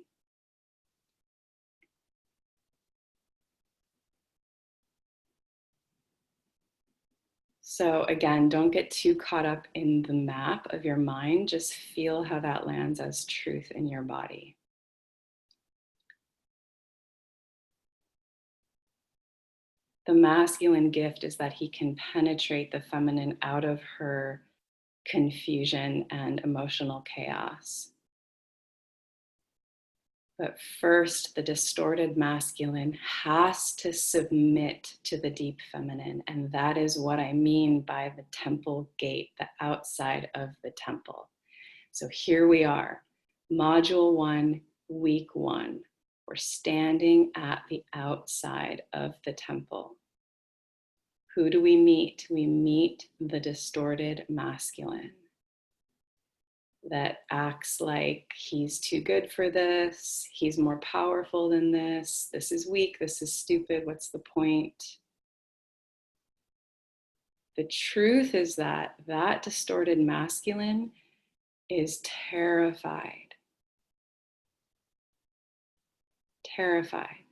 So again, don't get too caught up in the map of your mind. Just feel how that lands as truth in your body. The masculine gift is that he can penetrate the feminine out of her confusion and emotional chaos. But first, the distorted masculine has to submit to the deep feminine. And that is what I mean by the temple gate, the outside of the temple. So here we are, module 1, week 1. We're standing at the outside of the temple. Who do we meet? We meet the distorted masculine that acts like he's too good for this, he's more powerful than this is weak, this is stupid, what's the point? The truth is that that distorted masculine is terrified. Terrified.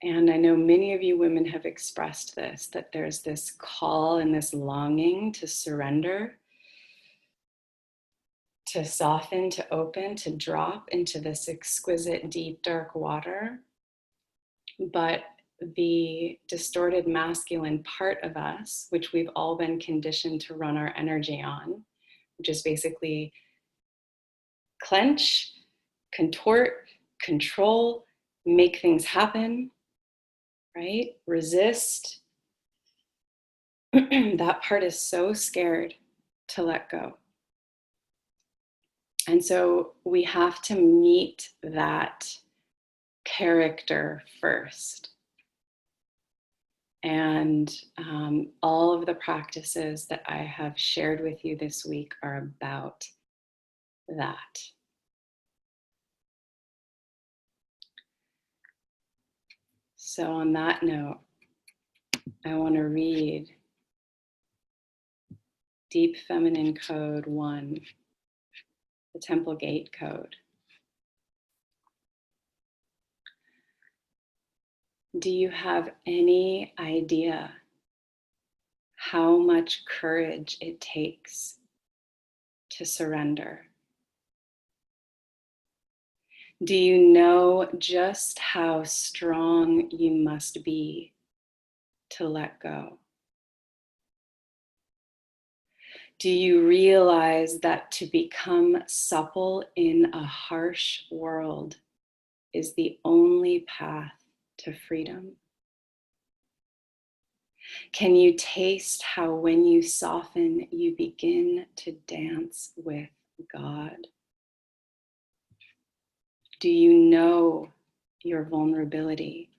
And I know many of you women have expressed this, that there's this call and this longing to surrender, to soften, to open, to drop into this exquisite, deep, dark water. But the distorted masculine part of us, which we've all been conditioned to run our energy on, which is basically clench, contort, control, make things happen, right? Resist. That part is so scared to let go. And so we have to meet that character first. And all of the practices that I have shared with you this week are about that. So on that note, I want to read Deep Feminine Code 1, the Temple Gate Code. Do you have any idea how much courage it takes to surrender? Do you know just how strong you must be to let go? Do you realize that to become supple in a harsh world is the only path to freedom? Can you taste how when you soften, you begin to dance with God? Do you know your vulnerability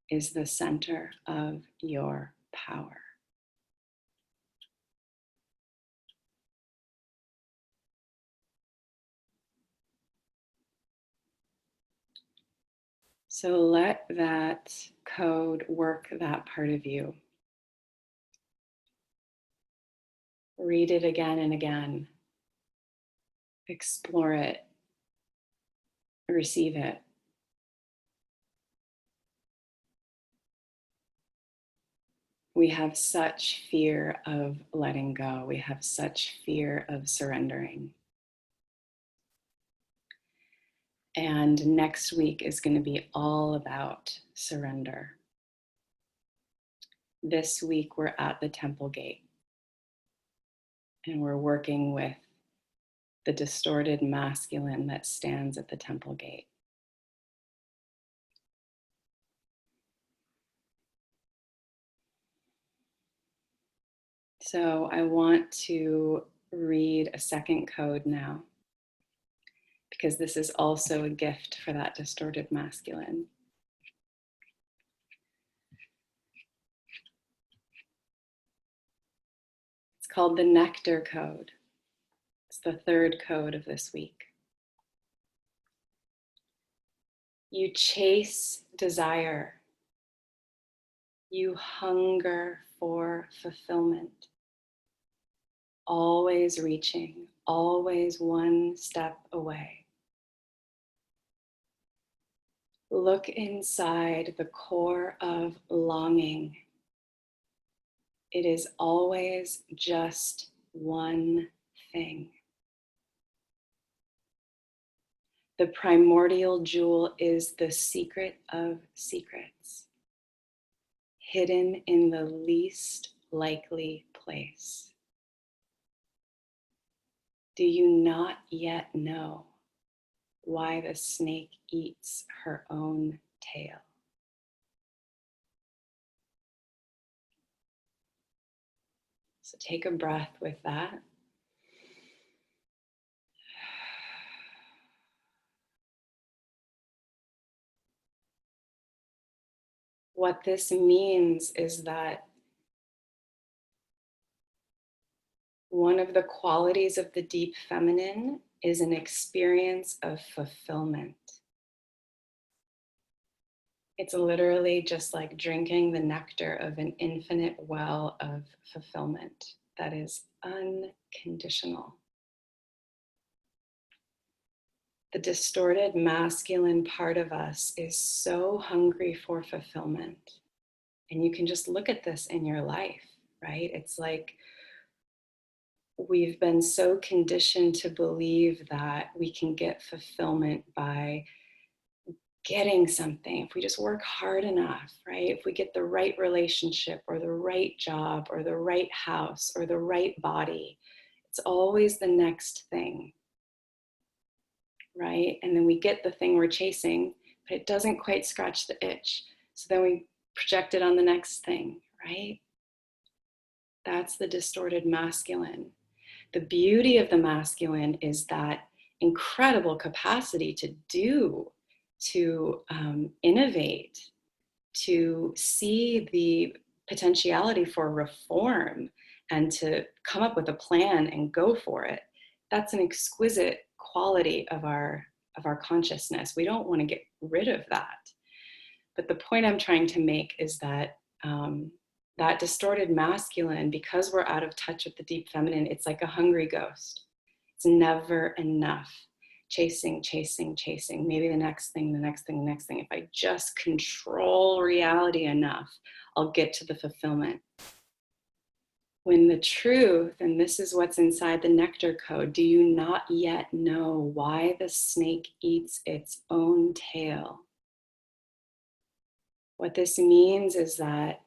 is the center of your power? So let that code work that part of you. Read it again and again. Explore it. Receive it. We have such fear of letting go. We have such fear of surrendering. And next week is going to be all about surrender. This week we're at the temple gate and we're working with the distorted masculine that stands at the temple gate. So I want to read a second code now, because this is also a gift for that distorted masculine. It's called the Nectar Code. It's the third code of this week. You chase desire. You hunger for fulfillment. Always reaching, always one step away. Look inside the core of longing. It is always just one thing. The primordial jewel is the secret of secrets, hidden in the least likely place. Do you not yet know why the snake eats her own tail? So take a breath with that. What this means is that one of the qualities of the deep feminine is an experience of fulfillment. It's literally just like drinking the nectar of an infinite well of fulfillment that is unconditional. The distorted masculine part of us is so hungry for fulfillment. And you can just look at this in your life, right? It's like we've been so conditioned to believe that we can get fulfillment by getting something. If we just work hard enough, right? If we get the right relationship or the right job or the right house or the right body, it's always the next thing, right? And then we get the thing we're chasing, but it doesn't quite scratch the itch. So then we project it on the next thing, right? That's the distorted masculine. The beauty of the masculine is that incredible capacity to do, to innovate, to see the potentiality for reform and to come up with a plan and go for it. That's an exquisite quality of our consciousness. We don't want to get rid of that. But the point I'm trying to make is that that distorted masculine, because we're out of touch with the deep feminine, it's like a hungry ghost. It's never enough. Chasing, chasing, chasing. Maybe the next thing, the next thing, the next thing. If I just control reality enough, I'll get to the fulfillment. When the truth, and this is what's inside the nectar code, do you not yet know why the snake eats its own tail? What this means is that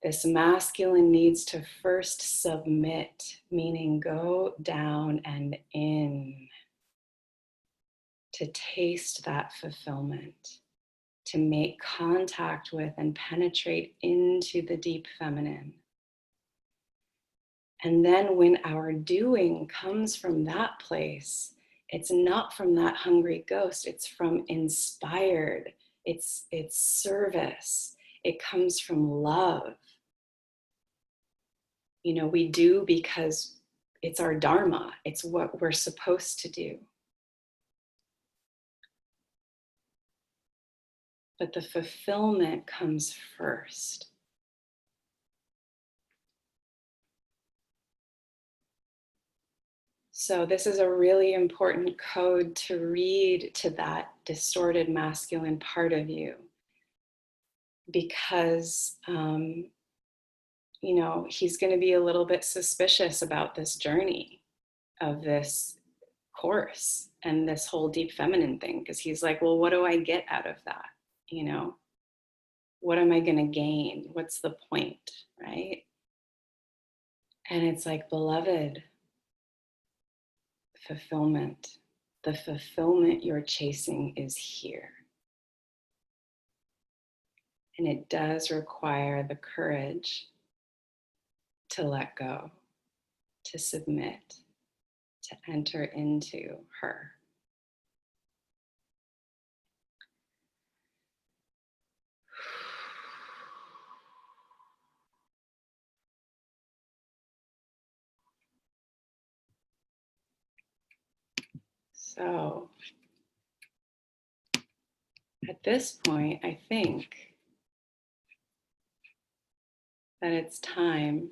this masculine needs to first submit, meaning go down and in, to taste that fulfillment, to make contact with and penetrate into the deep feminine. And then when our doing comes from that place, it's not from that hungry ghost, it's from inspired, it's service, it comes from love. You know, we do because it's our dharma, it's what we're supposed to do. But the fulfillment comes first. So this is a really important code to read to that distorted masculine part of you, because you know, he's going to be a little bit suspicious about this journey of this course and this whole deep feminine thing, because he's like, well, what do I get out of that? You know, what am I going to gain? What's the point, right? And it's like, beloved, fulfillment. The fulfillment you're chasing is here. And it does require the courage to let go, to submit, to enter into her. So at this point, I think that it's time.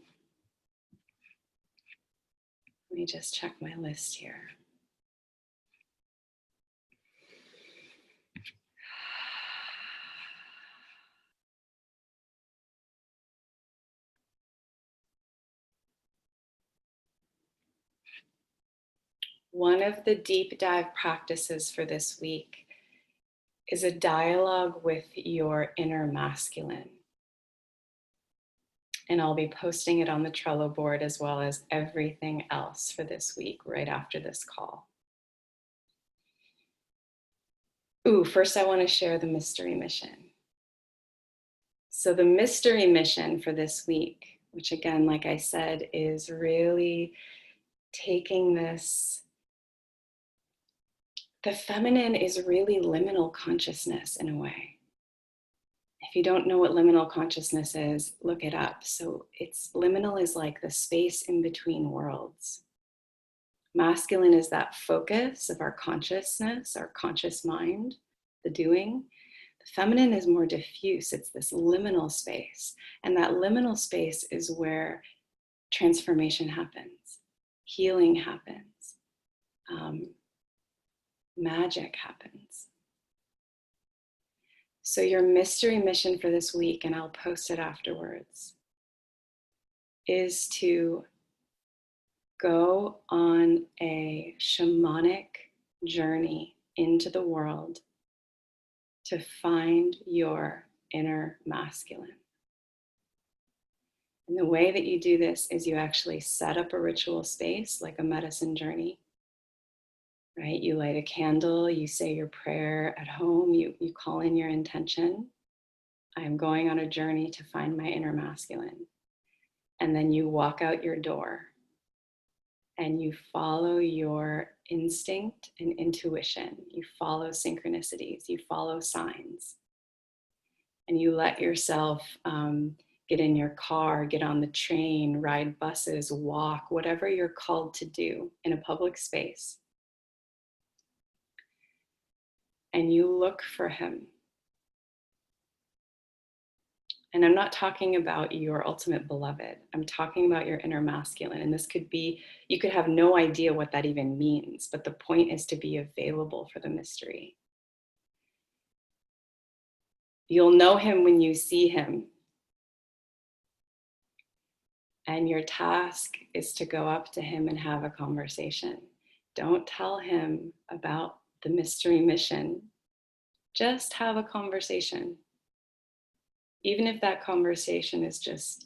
Let me just check my list here. One of the deep dive practices for this week is a dialogue with your inner masculine. And I'll be posting it on the Trello board as well as everything else for this week right after this call. Ooh, first I want to share the mystery mission. So the mystery mission for this week, which again, like I said, is really taking this. The feminine is really liminal consciousness in a way. If you don't know what liminal consciousness is, look it up. So liminal is like the space in between worlds. Masculine is that focus of our consciousness, our conscious mind, the doing. The feminine is more diffuse. It's this liminal space. And that liminal space is where transformation happens, healing happens, magic happens. So your mystery mission for this week, and I'll post it afterwards, is to go on a shamanic journey into the world to find your inner masculine. And the way that you do this is you actually set up a ritual space, like a medicine journey. Right? You light a candle, you say your prayer at home, you call in your intention. I am going on a journey to find my inner masculine. And then you walk out your door and you follow your instinct and intuition. You follow synchronicities, you follow signs. And you let yourself get in your car, get on the train, ride buses, walk, whatever you're called to do in a public space. And you look for him. And I'm not talking about your ultimate beloved. I'm talking about your inner masculine. And this could be, you could have no idea what that even means, but the point is to be available for the mystery. You'll know him when you see him. And your task is to go up to him and have a conversation. Don't tell him about the mystery mission. Just have a conversation. Even if that conversation is just,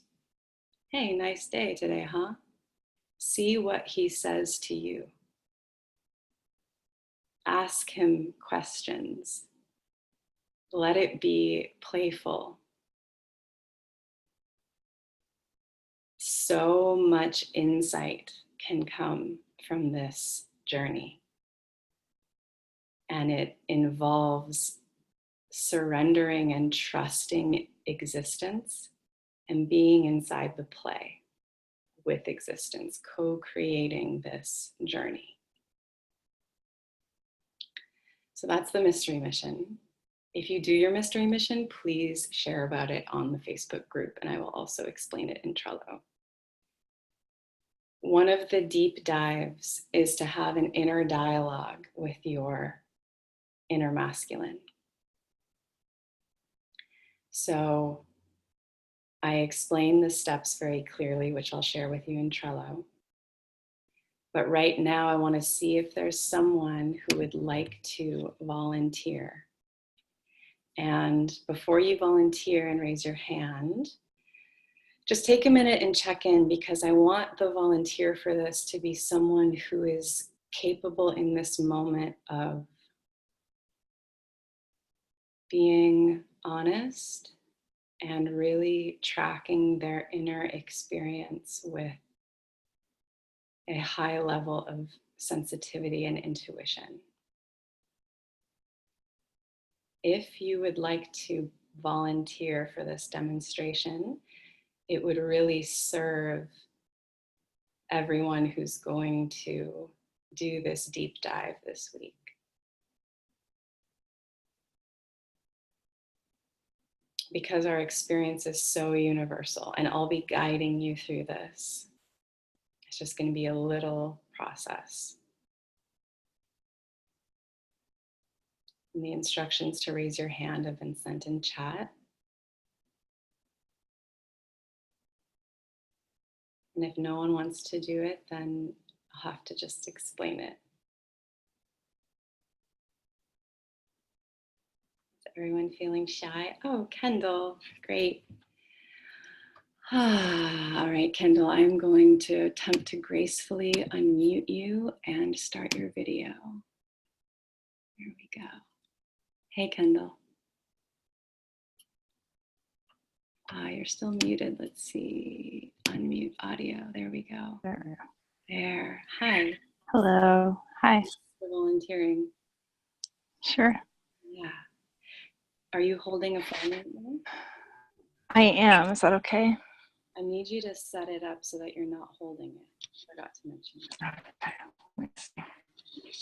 hey, nice day today, huh? See what he says to you. Ask him questions. Let it be playful. So much insight can come from this journey. And it involves surrendering and trusting existence and being inside the play with existence, co-creating this journey. So that's the mystery mission. If you do your mystery mission, please share about it on the Facebook group, and I will also explain it in Trello. One of the deep dives is to have an inner dialogue with your inner masculine. So I explain the steps very clearly, which I'll share with you in Trello. But right now I want to see if there's someone who would like to volunteer. And before you volunteer and raise your hand, just take a minute and check in, because I want the volunteer for this to be someone who is capable in this moment of being honest and really tracking their inner experience with a high level of sensitivity and intuition. If you would like to volunteer for this demonstration, it would really serve everyone who's going to do this deep dive this week. Because our experience is so universal, and I'll be guiding you through this. It's just going to be a little process. And the instructions to raise your hand have been sent in chat. And if no one wants to do it, then I'll have to just explain it. Is everyone feeling shy? Oh, Kendall, great. All right, Kendall, I'm going to attempt to gracefully unmute you and start your video. Here we go. Hey, Kendall. You're still muted. Let's see. Unmute audio. There we go. There. Hi. Hello. Hi. Thanks for volunteering. Sure. Yeah. Are you holding a phone right now? I am. Is that okay? I need you to set it up so that you're not holding it. I forgot to mention that. Okay. Let's see.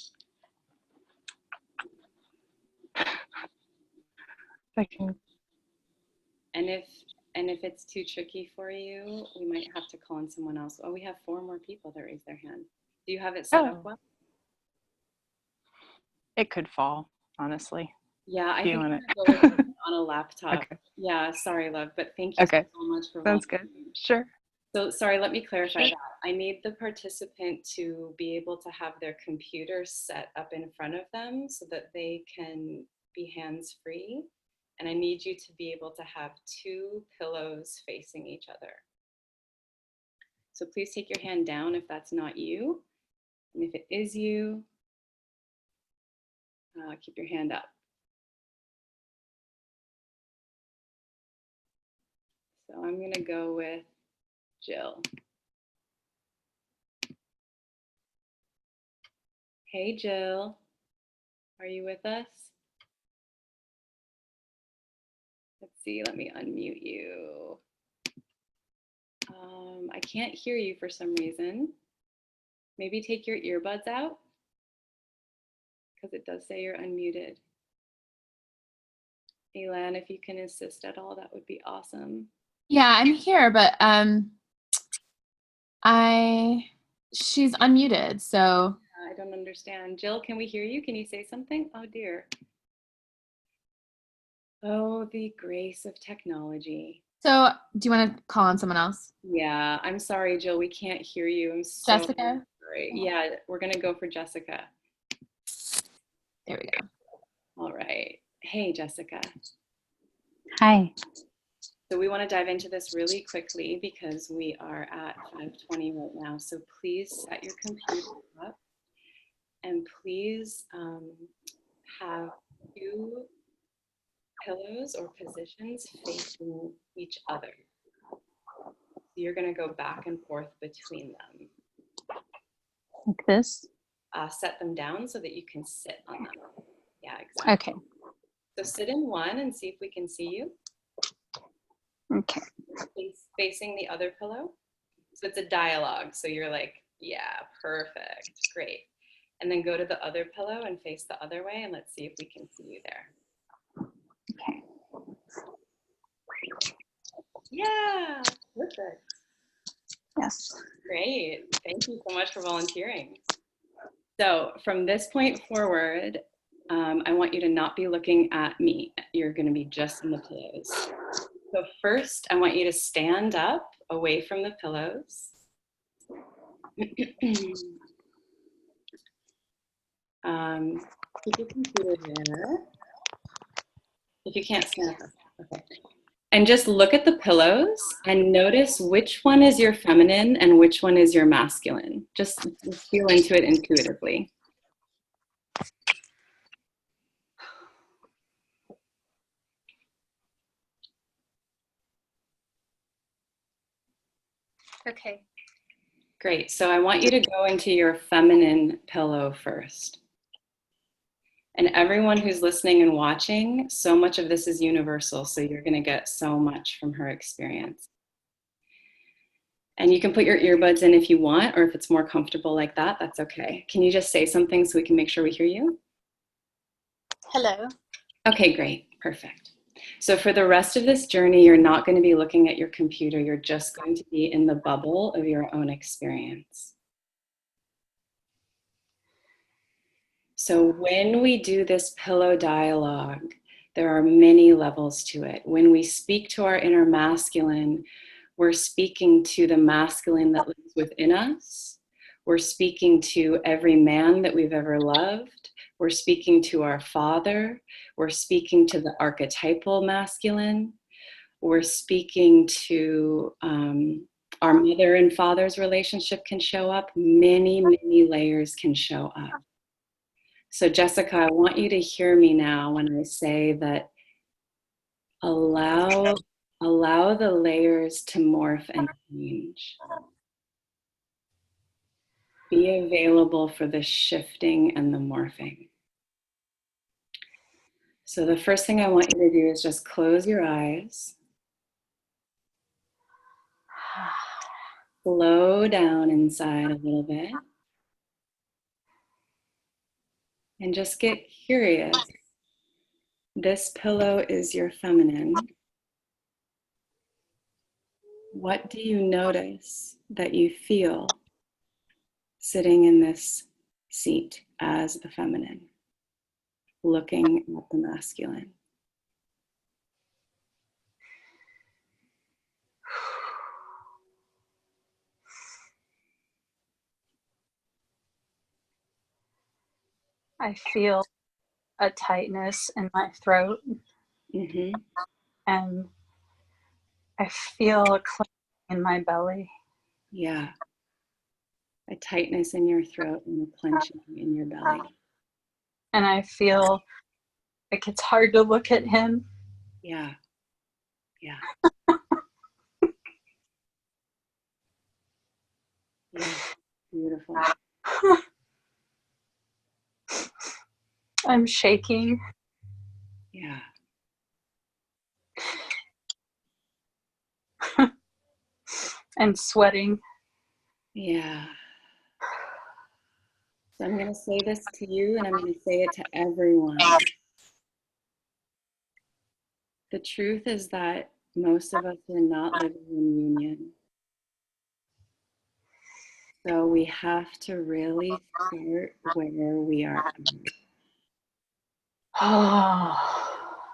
I can. And if it's too tricky for you, we might have to call on someone else. Oh, we have 4 more people that raised their hand. Do you have it set up well? It could fall, honestly. Yeah, I think I'm gonna go with it on a laptop. Okay. Yeah, sorry, love, but thank you so much for Sounds good. Sure. So sorry, let me clarify that. I need the participant to be able to have their computer set up in front of them so that they can be hands-free. And I need you to be able to have 2 pillows facing each other. So please take your hand down if that's not you. And if it is you, keep your hand up. So I'm gonna go with Jill. Hey, Jill, are you with us? Let's see, let me unmute you. I can't hear you for some reason. Maybe take your earbuds out, because it does say you're unmuted. Elan, if you can assist at all, that would be awesome. Yeah, I'm here, but she's unmuted, so. I don't understand. Jill, can we hear you? Can you say something? Oh dear. Oh, the grace of technology. So do you want to call on someone else? Yeah, I'm sorry, Jill, we can't hear you. I'm so Jessica? sorry. Yeah, we're gonna go for Jessica. There we go. All right. Hey, Jessica. Hi. So we want to dive into this really quickly because we are at 5:20 right now. So please set your computer up and please have two pillows or positions facing each other. So you're going to go back and forth between them. Like this? Set them down so that you can sit on them. Yeah, exactly. Okay. So sit in one and see if we can see you. Okay. Facing the other pillow. So it's a dialogue. So you're like, yeah, perfect, great. And then go to the other pillow and face the other way, and let's see if we can see you there. Okay. Yeah, perfect. Yes. Great. Thank you so much for volunteering. So from this point forward, I want you to not be looking at me. You're going to be just in the pillows. So first, I want you to stand up away from the pillows. Keep your computer there. If you can't stand up, okay. And just look at the pillows and notice which one is your feminine and which one is your masculine. Just feel into it intuitively. Okay. Great. So I want you to go into your feminine pillow first. And everyone who's listening and watching, so much of this is universal. So you're going to get so much from her experience. And you can put your earbuds in if you want, or if it's more comfortable like that, that's okay. Can you just say something so we can make sure we hear you? Hello. Okay, great. Perfect. So for the rest of this journey, you're not going to be looking at your computer. You're just going to be in the bubble of your own experience. So when we do this pillow dialogue, there are many levels to it. When we speak to our inner masculine, we're speaking to the masculine that lives within us. We're speaking to every man that we've ever loved. We're speaking to our father. We're speaking to the archetypal masculine. We're speaking to our mother and father's relationship can show up. Many, many layers can show up. So Jessica, I want you to hear me now when I say that allow the layers to morph and change. Be available for the shifting and the morphing. So the first thing I want you to do is just close your eyes. Slow down inside a little bit. And just get curious. This pillow is your feminine. What do you notice that you feel sitting in this seat as the feminine, looking at the masculine? I feel a tightness in my throat, Mm-hmm. and I feel a clenching in my belly. Yeah. A tightness in your throat and a clenching in your belly. And I feel like it's hard to look at him. Yeah. Yeah. Yeah. Beautiful. I'm shaking. Yeah. And sweating. Yeah. So I'm going to say this to you, and I'm going to say it to everyone. The truth is that most of us are not living in union. So we have to really start where we are at.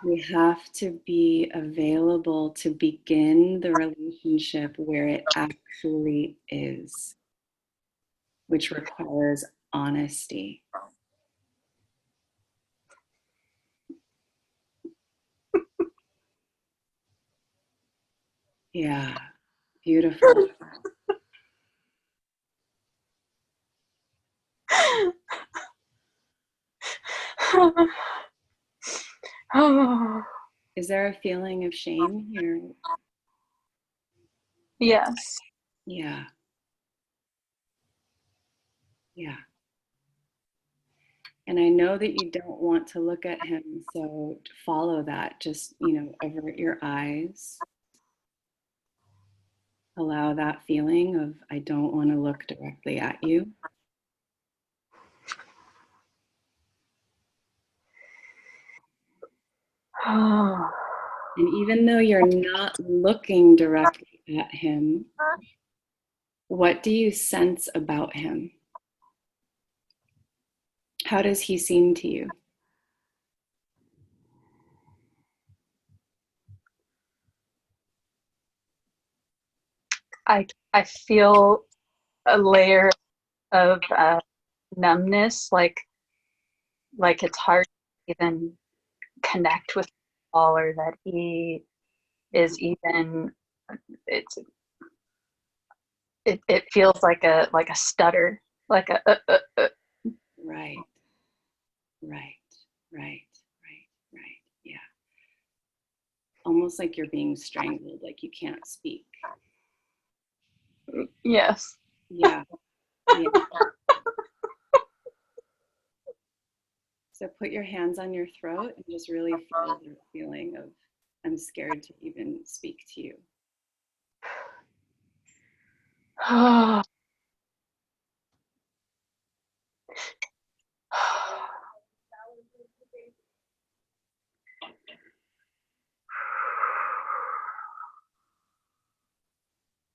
We have to be available to begin the relationship where it actually is, which requires honesty. Yeah, beautiful. Oh, Is there a feeling of shame here? yes. Yeah. Yeah. And I know that you don't want to look at him, so follow that. Just, avert your eyes. Allow that feeling of, I don't want to look directly at you. Oh. And even though you're not looking directly at him, what do you sense about him? How does he seem to you? I feel a layer of numbness, like it's hard to even connect with Paul, or that he is even. It's it feels like a stutter, like a. Right, right, right, right, right. Yeah. Almost like you're being strangled, like you can't speak. Yes. Yeah. Yeah. So put your hands on your throat and just really feel the feeling of, I'm scared to even speak to you.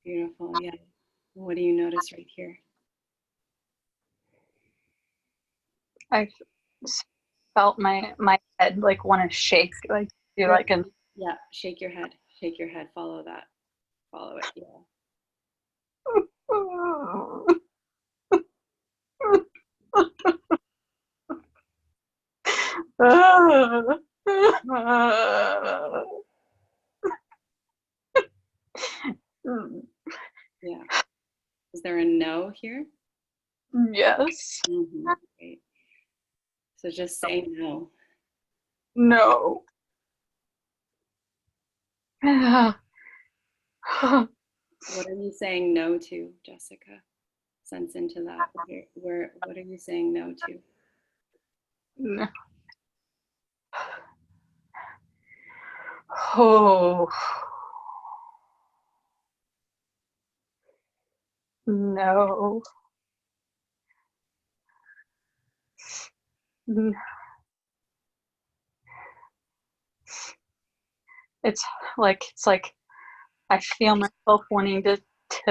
Beautiful. Yeah. What do you notice right here? I felt my head like want to shake, like do Good. like an. Yeah. Shake your head. Shake your head. Follow that. Follow it. Yeah. Yeah. Is there a no here? Yes. Mm-hmm. Great. So just say no. No. What are you saying no to, Jessica? Sense into that. What are you saying no to? No. Oh. No. It's like I feel myself wanting to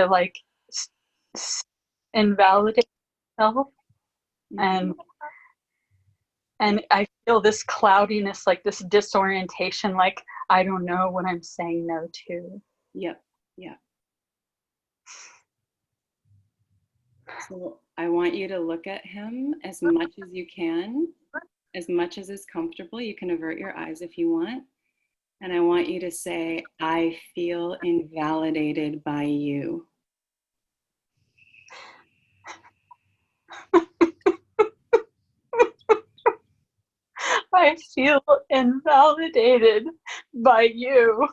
like invalidate myself, Mm-hmm. and I feel this cloudiness, like this disorientation, like I don't know what I'm saying no to. Yep. Yep. So I want you to look at him as much as you can, as much as is comfortable. You can avert your eyes if you want. And I want you to say, I feel invalidated by you. I feel invalidated by you.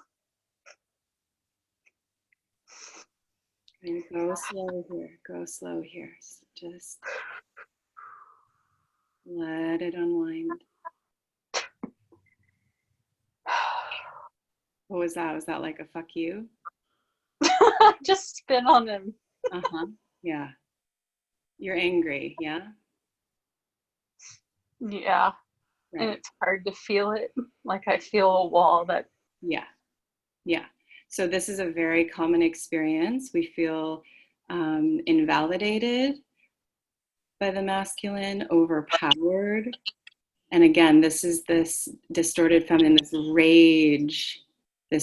And go slow here. Go slow here. Just let it unwind. What was that? Was that like a fuck you? Just spin on him. Uh-huh. Yeah. You're angry, yeah? Yeah. And Right. it's hard to feel it. Like I feel a wall that. Yeah. Yeah. So this is a very common experience. We feel invalidated by the masculine, overpowered, And again, this is this distorted feminine, this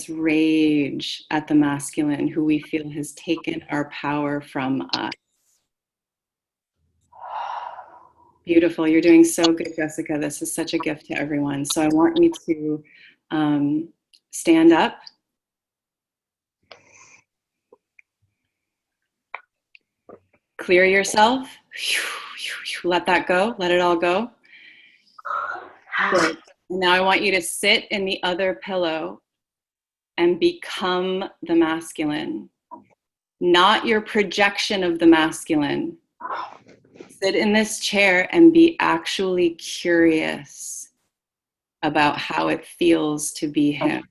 rage at the masculine who we feel has taken our power from us. Beautiful. You're doing so good, Jessica. This is such a gift to everyone. So I want you to stand up. Clear yourself. Let that go. Let it all go. Good. Now I want you to sit in the other pillow and become the masculine, not your projection of the masculine. Sit in this chair and be actually curious about how it feels to be him.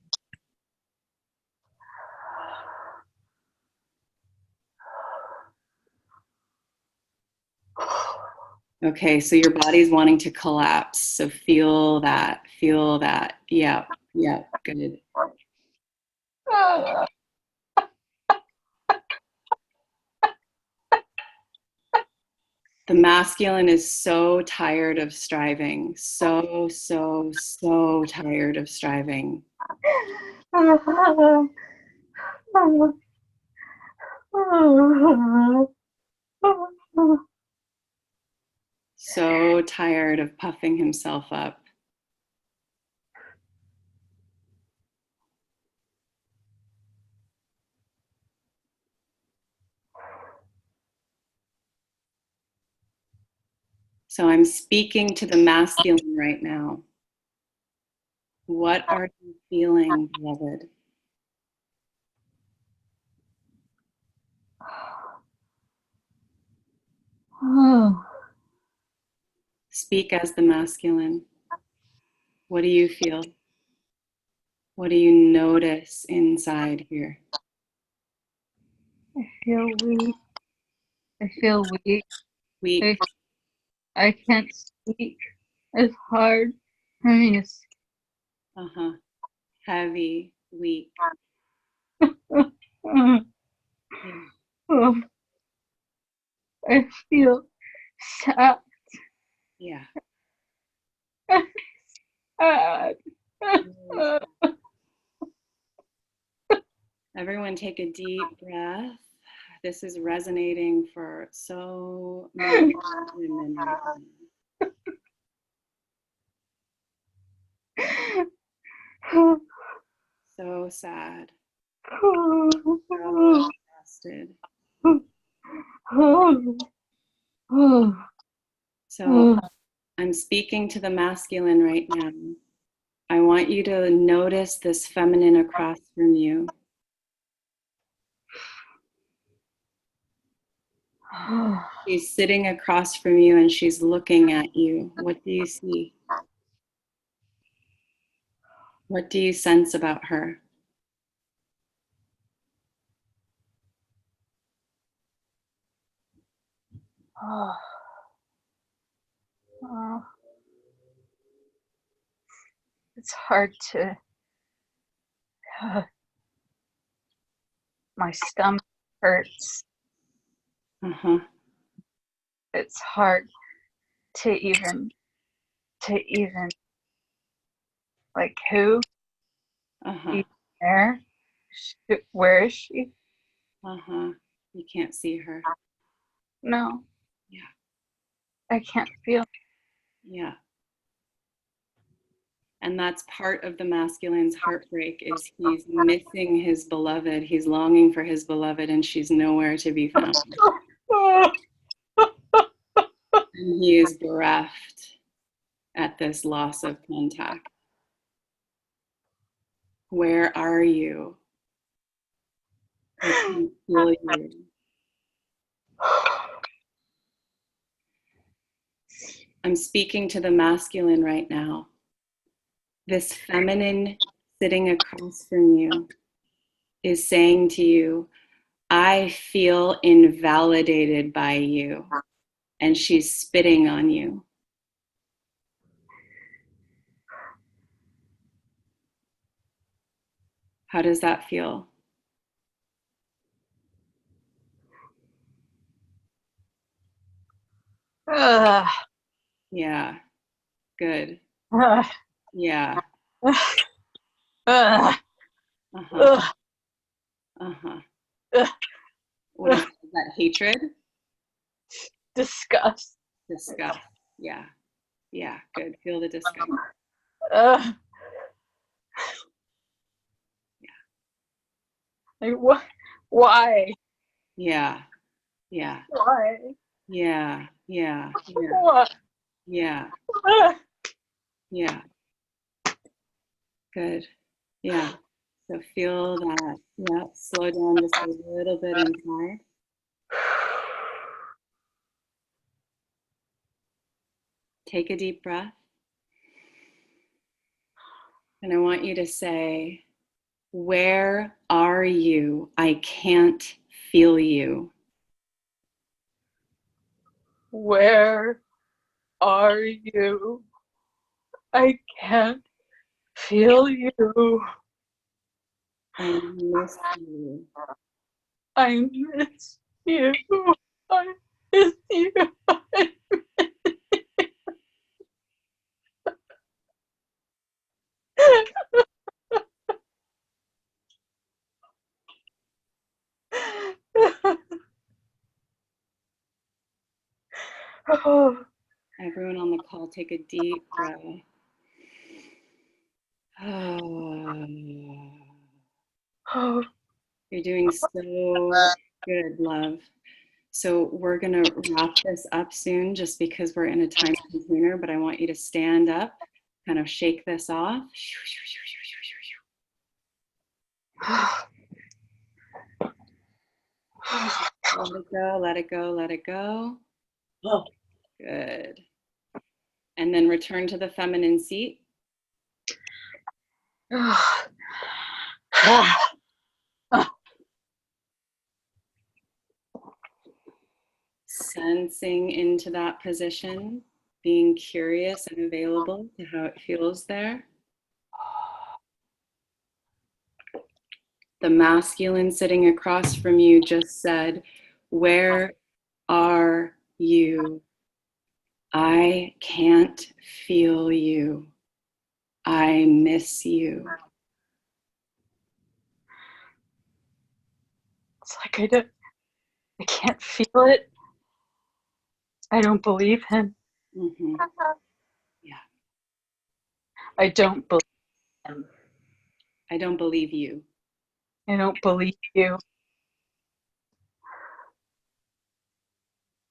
Okay, so your body's wanting to collapse. So feel that, feel that. Yeah, yeah, good. The masculine is so tired of striving. So tired of striving. So tired of puffing himself up. So I'm speaking to the masculine right now. What are you feeling, beloved? Speak as the masculine. What do you feel? What do you notice inside here? I feel weak. I feel weak. Weak. I can't speak. It's hard for me to speak. Uh-huh. Heavy, weak. Yeah. I feel sad. Yeah. Sad. Everyone take a deep breath. This is resonating for so many women right now. So sad. So exhausted. So I'm speaking to the masculine right now. I want you to notice this feminine across from you. She's sitting across from you and she's looking at you. What do you see? What do you sense about her? It's hard to. My stomach hurts. Uh-huh. It's hard to even like who? Uh-huh. There? Where is she? Uh-huh. You can't see her. No. Yeah. I can't feel. Yeah. And that's part of the masculine's heartbreak is he's missing his beloved. He's longing for his beloved and she's nowhere to be found. And he is bereft at this loss of contact. Where are you? I can't feel you. I'm speaking to the masculine right now. This feminine sitting across from you is saying to you, I feel invalidated by you. And she's spitting on you. How does that feel? Yeah, good. uh, Yeah. uh, uh, Uh-huh. uh, Uh-huh. uh, What is that? Hatred? disgust. Disgust. Yeah. Yeah. Good. Feel the disgust. Uh, like, why? Yeah. Yeah. Why? Yeah. Yeah. Yeah. What? Yeah. Uh, Yeah. Good. Yeah. So feel that. Yeah. Slow down just a little bit inside. Take a deep breath. And I want you to say, where are you? I can't feel you. Where are you? I can't feel you. I miss you. I miss you. I miss you. Oh, Everyone on the call, take a deep breath. Oh, oh. you're doing so good, love. So we're going to wrap this up soon just because we're in a time container, but I want you to stand up, kind of shake this off. Let it go, let it go, let it go. Good. And then return to the feminine seat. Sensing into that position, being curious and available to how it feels there. The masculine sitting across from you just said, where are you? I can't feel you. I miss you. It's like I can't feel it. I don't believe him. Mm-hmm. Yeah. I don't believe him. I don't believe you. I don't believe you.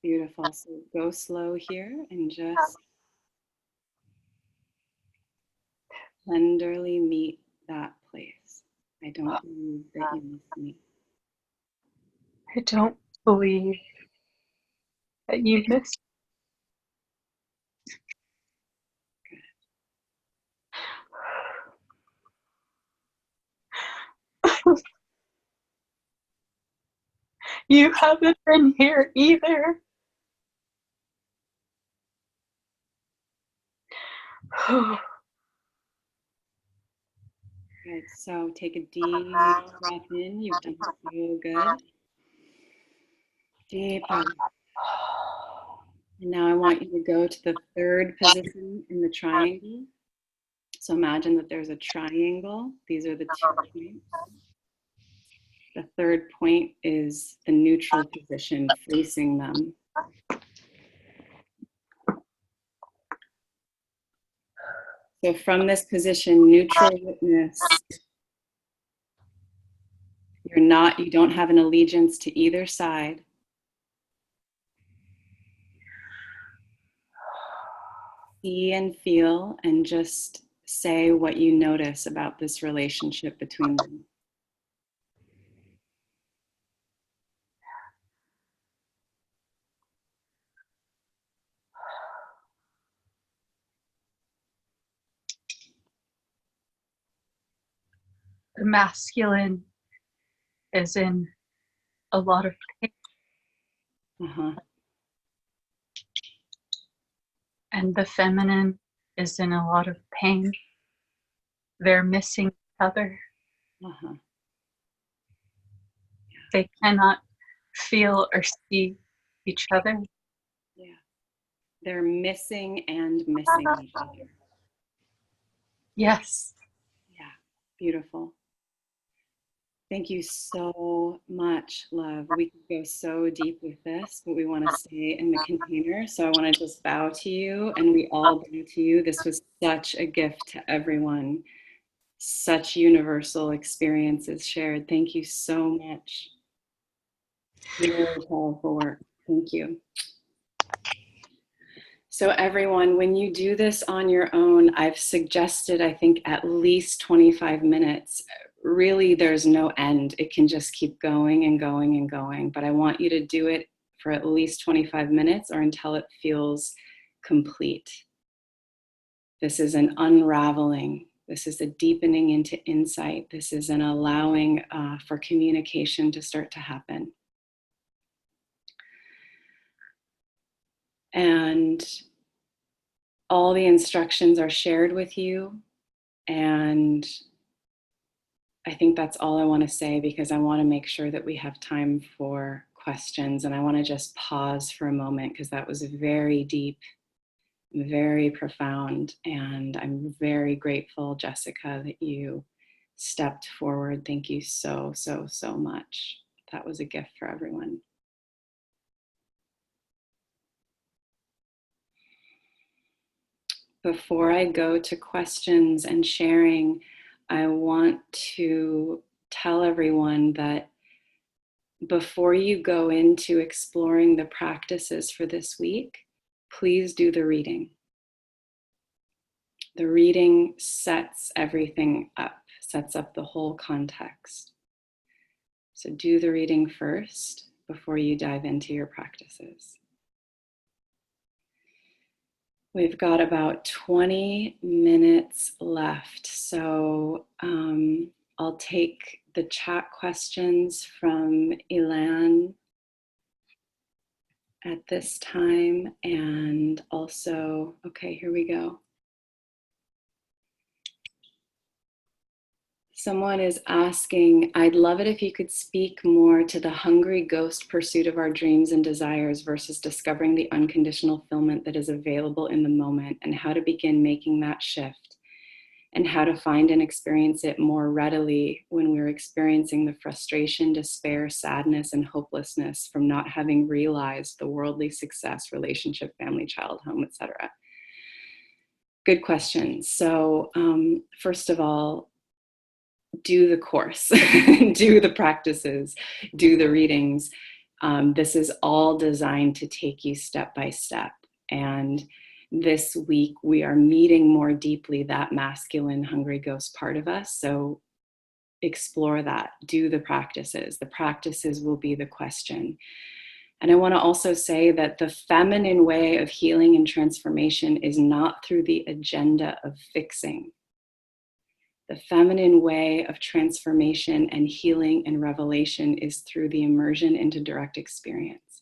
Beautiful. So go slow here and just tenderly meet that place. I don't believe that you miss me. I don't believe that you miss. You haven't been here either. Good. So take a deep breath in. You've done so good. Deep breath. And now I want you to go to the third position in the triangle. So imagine that there's a triangle. These are the 2 points. The third point is the neutral position facing them. So from this position, neutral witness, you don't have an allegiance to either side. See and feel and just say what you notice about this relationship between them. The masculine is in a lot of pain, Uh-huh. and the feminine is in a lot of pain. They're missing each other. Uh-huh. They cannot feel or see each other. Yeah. They're missing and missing each other. Yes. Yeah, beautiful. Thank you so much, love. We could go so deep with this, but we want to stay in the container. So I want to just bow to you, and we all bow to you. This was such a gift to everyone. Such universal experiences shared. Thank you so much. Very powerful work. Thank you. So everyone, when you do this on your own, I've suggested, I think, at least 25 minutes. Really, there's no end. It can just keep going and going and going. But I want you to do it for at least 25 minutes or until it feels complete. This is an unraveling. This is a deepening into insight. This is an allowing for communication to start to happen. And all the instructions are shared with you. And I think that's all I want to say, because I want to make sure that we have time for questions. And I want to just pause for a moment, because that was very deep, very profound. And I'm very grateful, Jessica, that you stepped forward. Thank you so, so, so much. That was a gift for everyone. Before I go to questions and sharing, I want to tell everyone that before you go into exploring the practices for this week, please do the reading. The reading sets everything up, sets up the whole context. So do the reading first before you dive into your practices. We've got about 20 minutes left, so I'll take the chat questions from Elan at this time, and also, okay, here we go. Someone is asking, I'd love it if you could speak more to the hungry ghost pursuit of our dreams and desires versus discovering the unconditional fulfillment that is available in the moment, and how to begin making that shift, and how to find and experience it more readily when we're experiencing the frustration, despair, sadness, and hopelessness from not having realized the worldly success, relationship, family, child, home, etc. Good question. So first of all, do the course, do the practices, do the readings. This is all designed to take you step by step. And this week we are meeting more deeply that masculine hungry ghost part of us. So explore that, do the practices. The practices will be the question. And I want to also say that the feminine way of healing and transformation is not through the agenda of fixing. The feminine way of transformation and healing and revelation is through the immersion into direct experience,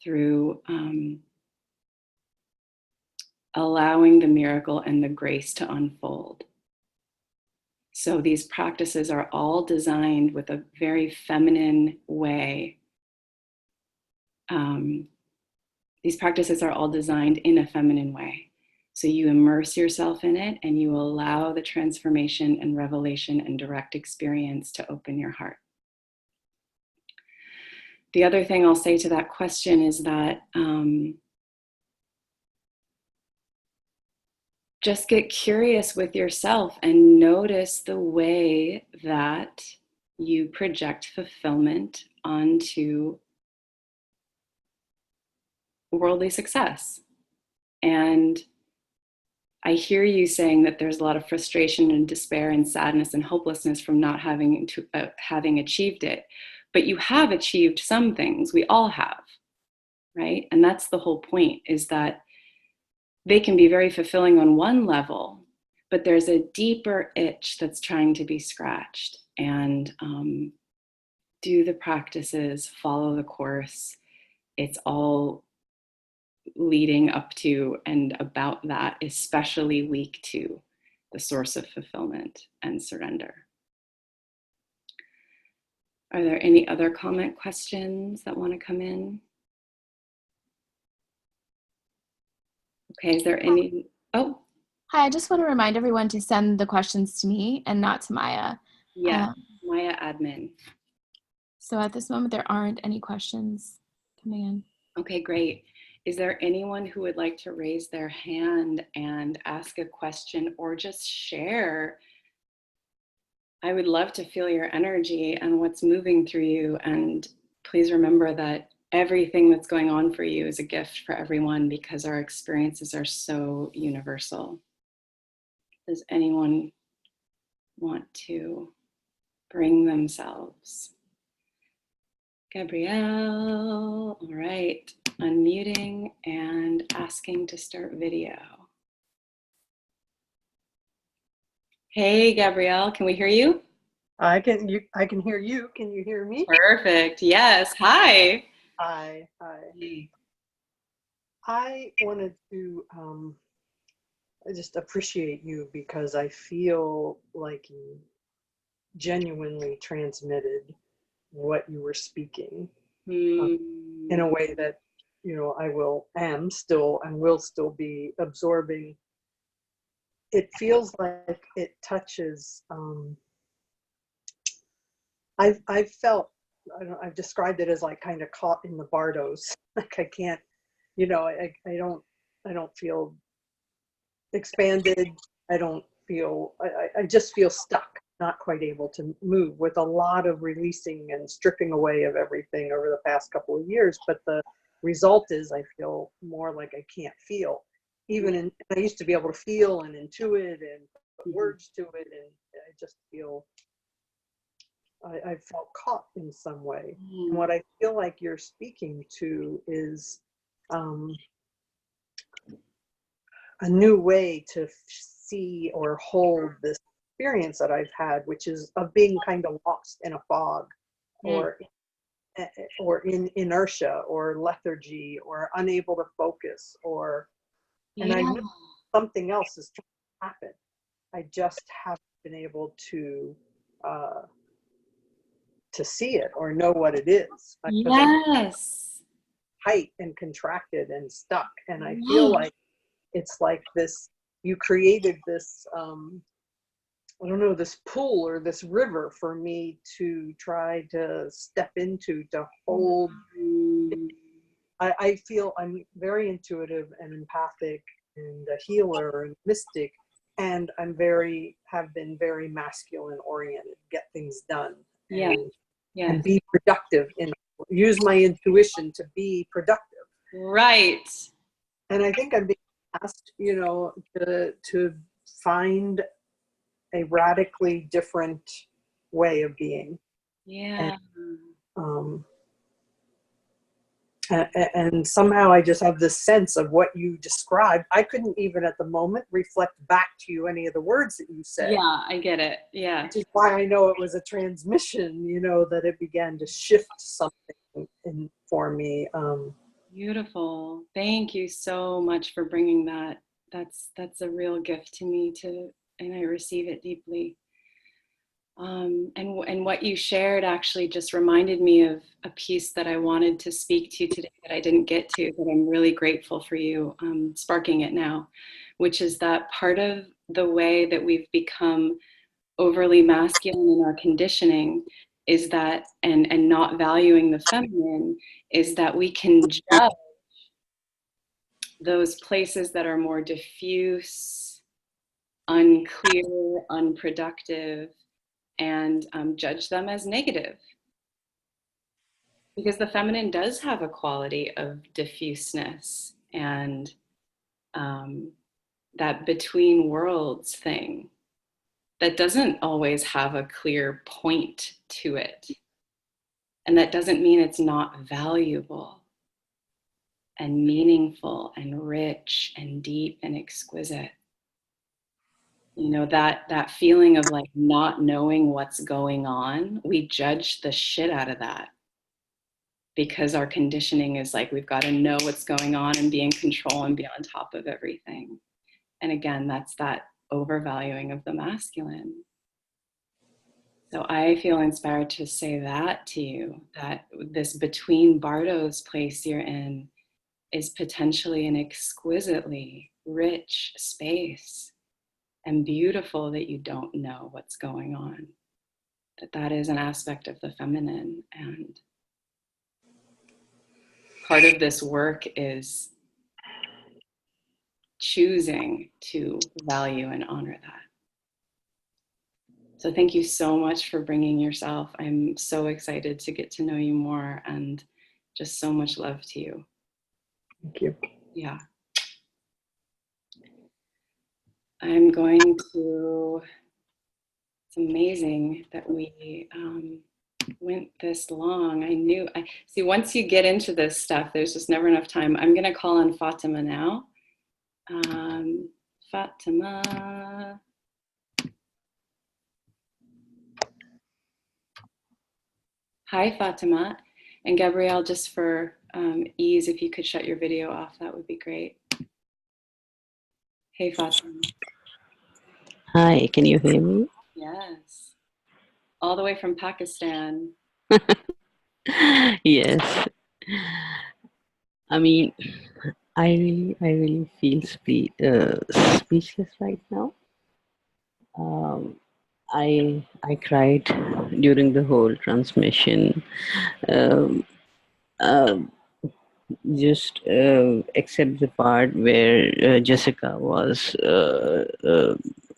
through allowing the miracle and the grace to unfold. So these practices are all designed with a very feminine way. These practices are all designed in a feminine way. So you immerse yourself in it and you allow the transformation and revelation and direct experience to open your heart. The other thing I'll say to that question is that just get curious with yourself and notice the way that you project fulfillment onto worldly success. And I hear you saying that there's a lot of frustration and despair and sadness and hopelessness from not having achieved it. But you have achieved some things. We all have, right? And that's the whole point, is that they can be very fulfilling on one level, but there's a deeper itch that's trying to be scratched. And do the practices, follow the course. It's all leading up to and about that, especially week 2, the source of fulfillment and surrender. Are there any other comment questions that want to come in? Okay, is there any? Oh. Hi, I just want to remind everyone to send the questions to me and not to Maya. Yeah, Um, Maya admin. so at this moment, there aren't any questions coming in. Okay, great. Is there anyone who would like to raise their hand and ask a question or just share? I would love to feel your energy and what's moving through you. And please remember that everything that's going on for you is a gift for everyone because our experiences are so universal. Does anyone want to bring themselves? Gabrielle, all right, unmuting and asking to start video. Hey, Gabrielle, can we hear you? I can hear you. Can you hear me? Perfect, yes, hi. Hi. Hey. I wanted to just appreciate you because I feel like you genuinely transmitted what you were speaking in a way that, I am still and will still be absorbing. It feels like it touches, I've felt, I've described it as like kind of caught in the bardos. Like I can't, I don't feel expanded. I just feel stuck, not quite able to move, with a lot of releasing and stripping away of everything over the past couple of years. But the result is I feel more like I can't feel. I used to be able to feel and intuit and put words to it, and I just feel I felt caught in some way. And what I feel like you're speaking to is a new way to see or hold this experience that I've had, which is of being kind of lost in a fog, or in inertia or lethargy or unable to focus, and I know something else is trying to happen. I just haven't been able to see it or know what it is. Yes. Tight and contracted and stuck, and I feel like it's like this, you created this I don't know, this pool or this river for me to try to step into, to hold. I feel I'm very intuitive and empathic and a healer and mystic, and have been very masculine oriented, get things done, and be productive, and use my intuition to be productive. Right. And I think I'm being asked, to find a radically different way of being. Yeah. And somehow I just have this sense of what you described. I couldn't even at the moment reflect back to you any of the words that you said. Yeah, I get it. Yeah. Which is why I know it was a transmission, that it began to shift something for me. Beautiful. Thank you so much for bringing that. That's a real gift to me and I receive it deeply. And what you shared actually just reminded me of a piece that I wanted to speak to today that I didn't get to, but I'm really grateful for you sparking it now, which is that part of the way that we've become overly masculine in our conditioning is that, and not valuing the feminine, is that we can judge those places that are more diffuse, unclear, unproductive, and judge them as negative. Because the feminine does have a quality of diffuseness and that between worlds thing that doesn't always have a clear point to it. And that doesn't mean it's not valuable and meaningful and rich and deep and exquisite. That feeling of like not knowing what's going on, we judge the shit out of that because our conditioning is like, we've got to know what's going on and be in control and be on top of everything. And again, that's that overvaluing of the masculine. So I feel inspired to say that to you, that this between Bardo's place you're in is potentially an exquisitely rich space and beautiful that you don't know what's going on. That is an aspect of the feminine. And part of this work is choosing to value and honor that. So thank you so much for bringing yourself. I'm so excited to get to know you more, and just so much love to you. Thank you. Yeah. I'm going to, it's amazing that we went this long. I see, once you get into this stuff, there's just never enough time. I'm gonna call on Fatima now. Fatima. Hi, Fatima. And Gabrielle, just for ease, if you could shut your video off, that would be great. Hey, Fatima. Hi, can you hear me? Yes. All the way from Pakistan. Yes. I mean, I really feel speechless right now. I cried during the whole transmission. Um, just except the part where Jessica was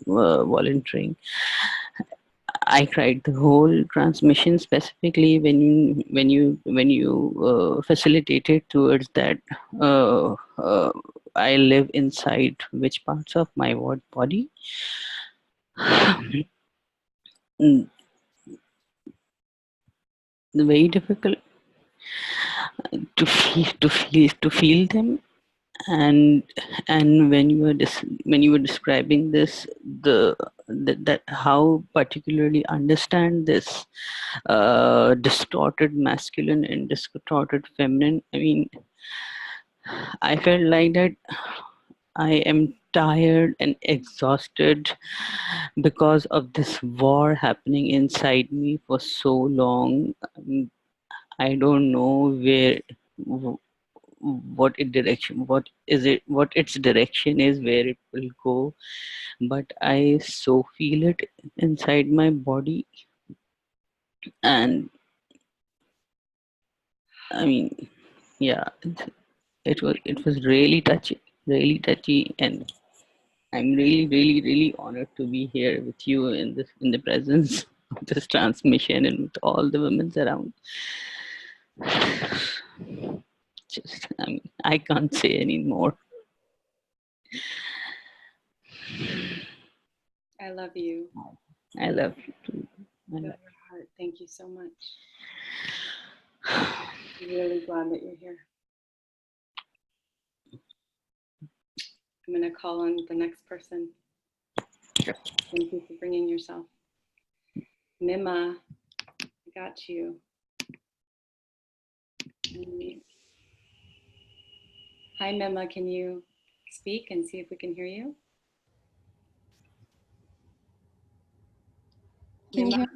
volunteering. I cried the whole transmission, specifically when you facilitated towards that. I live inside which parts of my body. Mm, very difficult to feel them, and when you were describing this, that how particularly understand this distorted masculine and distorted feminine. I mean, I felt like that I am tired and exhausted because of this war happening inside me for so long. I don't know what its direction is, where it will go, but I so feel it inside my body. And I mean, yeah, it was really touchy, and I'm really honored to be here with you in the presence of this transmission and with all the women around. Just, I mean, I can't say any more. I love you. I love you too. With your heart. Thank you so much. I'm really glad that you're here. I'm going to call on the next person. Thank you for bringing yourself. Mima, I got you. Hi, Mima. Can you speak and see if we can hear you? Can you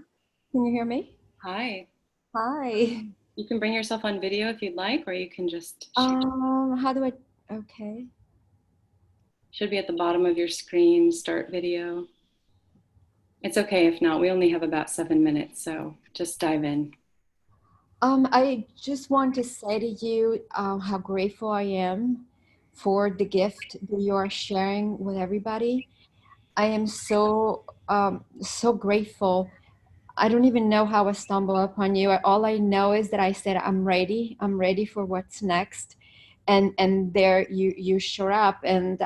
hear me? Hi. Hi. You can bring yourself on video if you'd like, or you can just share. How do I, okay. Should be at the bottom of your screen, start video. It's okay if not, we only have about 7 minutes, so just dive in. I just want to say to you how grateful I am for the gift that you are sharing with everybody. I am so grateful. I don't even know how I stumbled upon you. All I know is that I said, I'm ready for what's next. And there you show up, and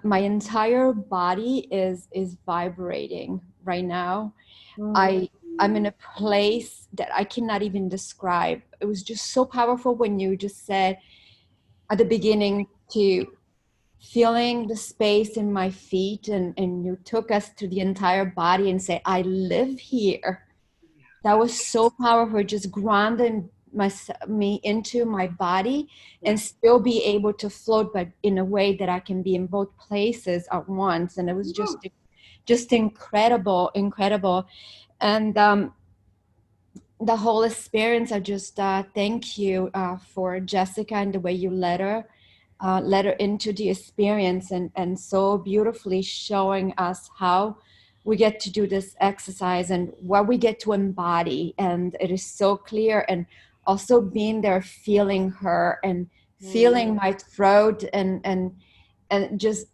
my entire body is vibrating right now. I'm in a place that I cannot even describe. It was just so powerful when you just said at the beginning to feeling the space in my feet, and you took us to the entire body and say, I live here. That was so powerful, just grounding me into my body and still be able to float, but in a way that I can be in both places at once. And it was just incredible. And the whole experience, I just thank you for Jessica and the way you led her let her into the experience and so beautifully showing us how we get to do this exercise and what we get to embody. And it is so clear. And also being there, feeling her and feeling my throat and just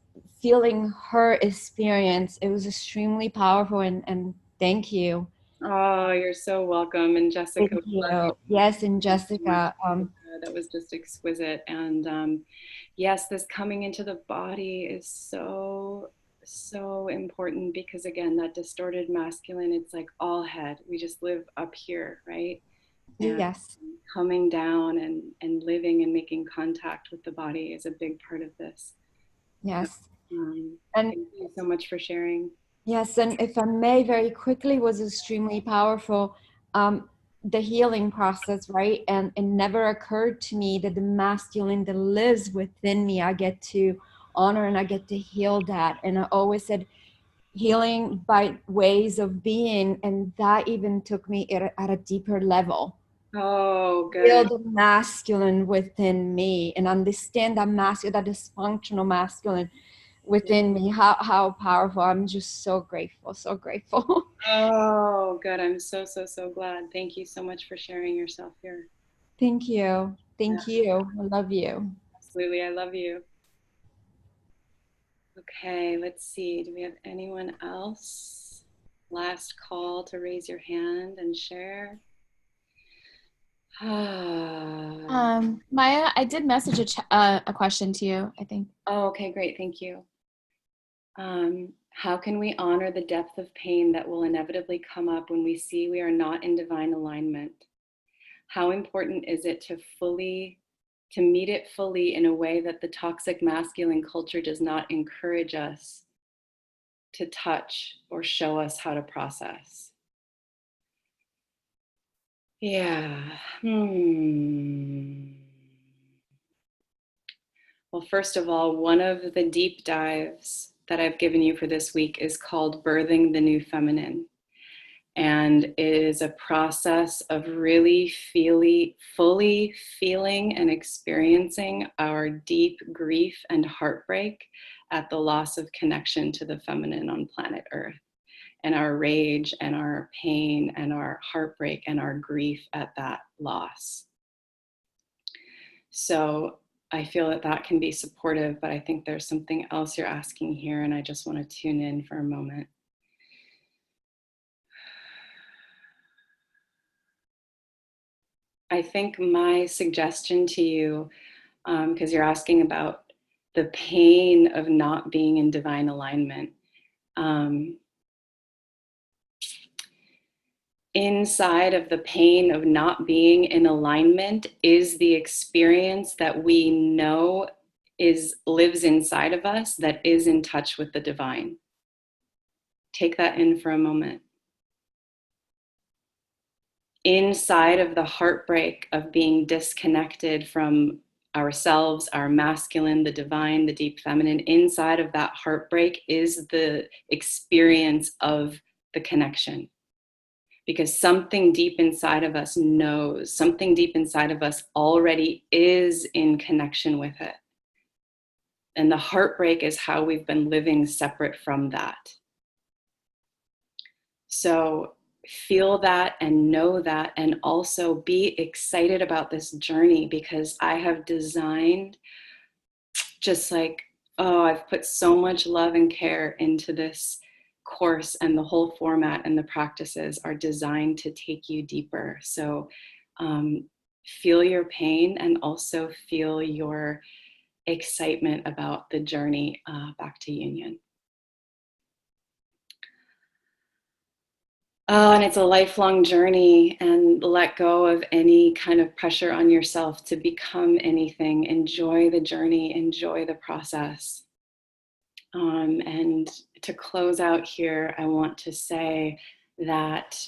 feeling her experience. It was extremely powerful, and thank you. Oh, you're so welcome. And Jessica, Thank we love you. Yes, and Jessica. that was just exquisite. And yes, this coming into the body is so, so important because, again, that distorted masculine, it's like all head. We just live up here, right? And Yes. coming down and living and making contact with the body is a big part of this. Yes. And And thank you so much for sharing. yes, and if I may, very quickly, was extremely powerful. The healing process, right? And it never occurred to me that the masculine that lives within me, I get to honor and I get to heal that. And I always said healing by ways of being, and that even took me at a deeper level. Oh, Feel good. the masculine within me and understand that masculine, that dysfunctional masculine within me, how powerful. I'm just so grateful, so grateful. Oh, good. I'm so, so, so glad. Thank you so much for sharing yourself here. Thank you. Thank you. I love you. Absolutely. I love you. Okay, let's see. Do we have anyone else? Last call to raise your hand and share. Maya, I did message a question to you, I think. Oh, okay, great. Thank you. How can we honor the depth of pain that will inevitably come up when we see we are not in divine alignment? How important is it to meet it fully in a way that the toxic masculine culture does not encourage us to touch or show us how to process? Yeah. Well, first of all, one of the deep dives that I've given you for this week is called Birthing the New Feminine. And it is a process of really fully feeling and experiencing our deep grief and heartbreak at the loss of connection to the feminine on planet Earth, and our rage and our pain and our heartbreak and our grief at that loss. So I feel that that can be supportive, but I think there's something else you're asking here, and I just want to tune in for a moment. I think my suggestion to you, because you're asking about the pain of not being in divine alignment, inside of the pain of not being in alignment is the experience that we know lives inside of us, that is in touch with the divine. Take that in for a moment. Inside of the heartbreak of being disconnected from ourselves, our masculine, the divine, the deep feminine, inside of that heartbreak is the experience of the connection. Because something deep inside of us knows, something deep inside of us already is in connection with it. And the heartbreak is how we've been living separate from that. So feel that and know that, and also be excited about this journey, because I have designed just like, I've put so much love and care into this course, and the whole format and the practices are designed to take you deeper. So feel your pain and also feel your excitement about the journey back to union. And it's a lifelong journey, and let go of any kind of pressure on yourself to become anything. Enjoy the journey, enjoy the process. And to close out here, I want to say that,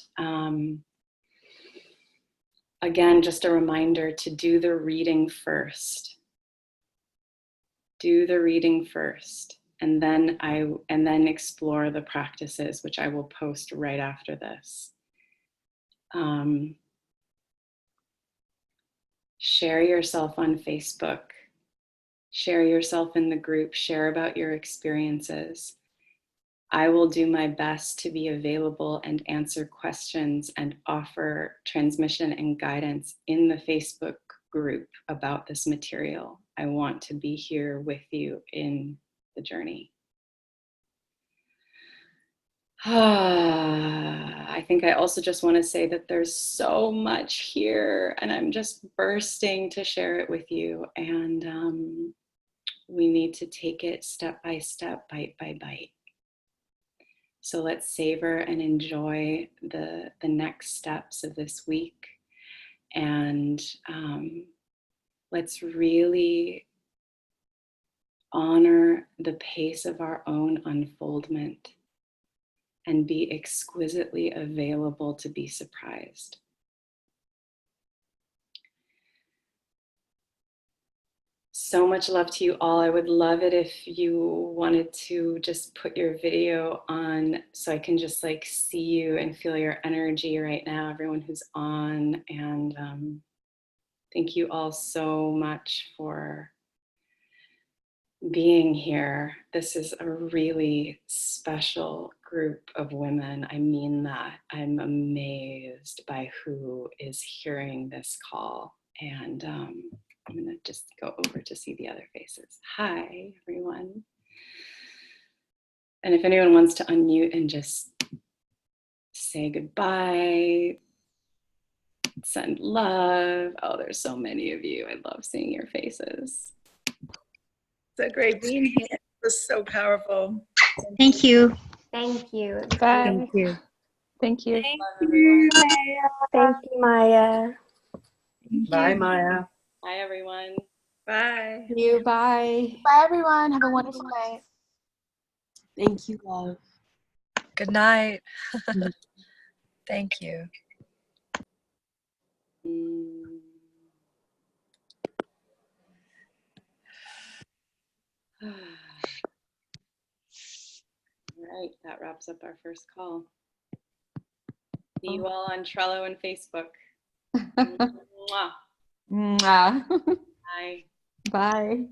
again, just a reminder to do the reading first. Do the reading first, and then explore the practices, which I will post right after this. Share yourself on Facebook. Share yourself in the group, share about your experiences. I will do my best to be available and answer questions and offer transmission and guidance in the Facebook group about this material. I want to be here with you in the journey. I think I also just want to say that there's so much here and I'm just bursting to share it with you. And we need to take it step by step, bite by bite. So let's savor and enjoy the next steps of this week. And let's really honor the pace of our own unfoldment and be exquisitely available to be surprised. So much love to you all. I would love it if you wanted to just put your video on so I can just like see you and feel your energy right now, everyone who's on. And thank you all so much for being here. This is a really special group of women. I mean that. I'm amazed by who is hearing this call. And I'm going to just go over to see the other faces. Hi, everyone. And if anyone wants to unmute and just say goodbye, send love. Oh, there's so many of you. I love seeing your faces. So great being here. It was so powerful. Thank you. Thank you. Bye. Thank you. Thank you. Thank you, Maya. Bye, Maya. Bye, everyone. Bye. Thank you. Bye. Bye, everyone. Have a wonderful night. Thank you, love. Good night. Thank you. All right, that wraps up our first call. See you all on Trello and Facebook. Mwah. Mwah. Bye. Bye.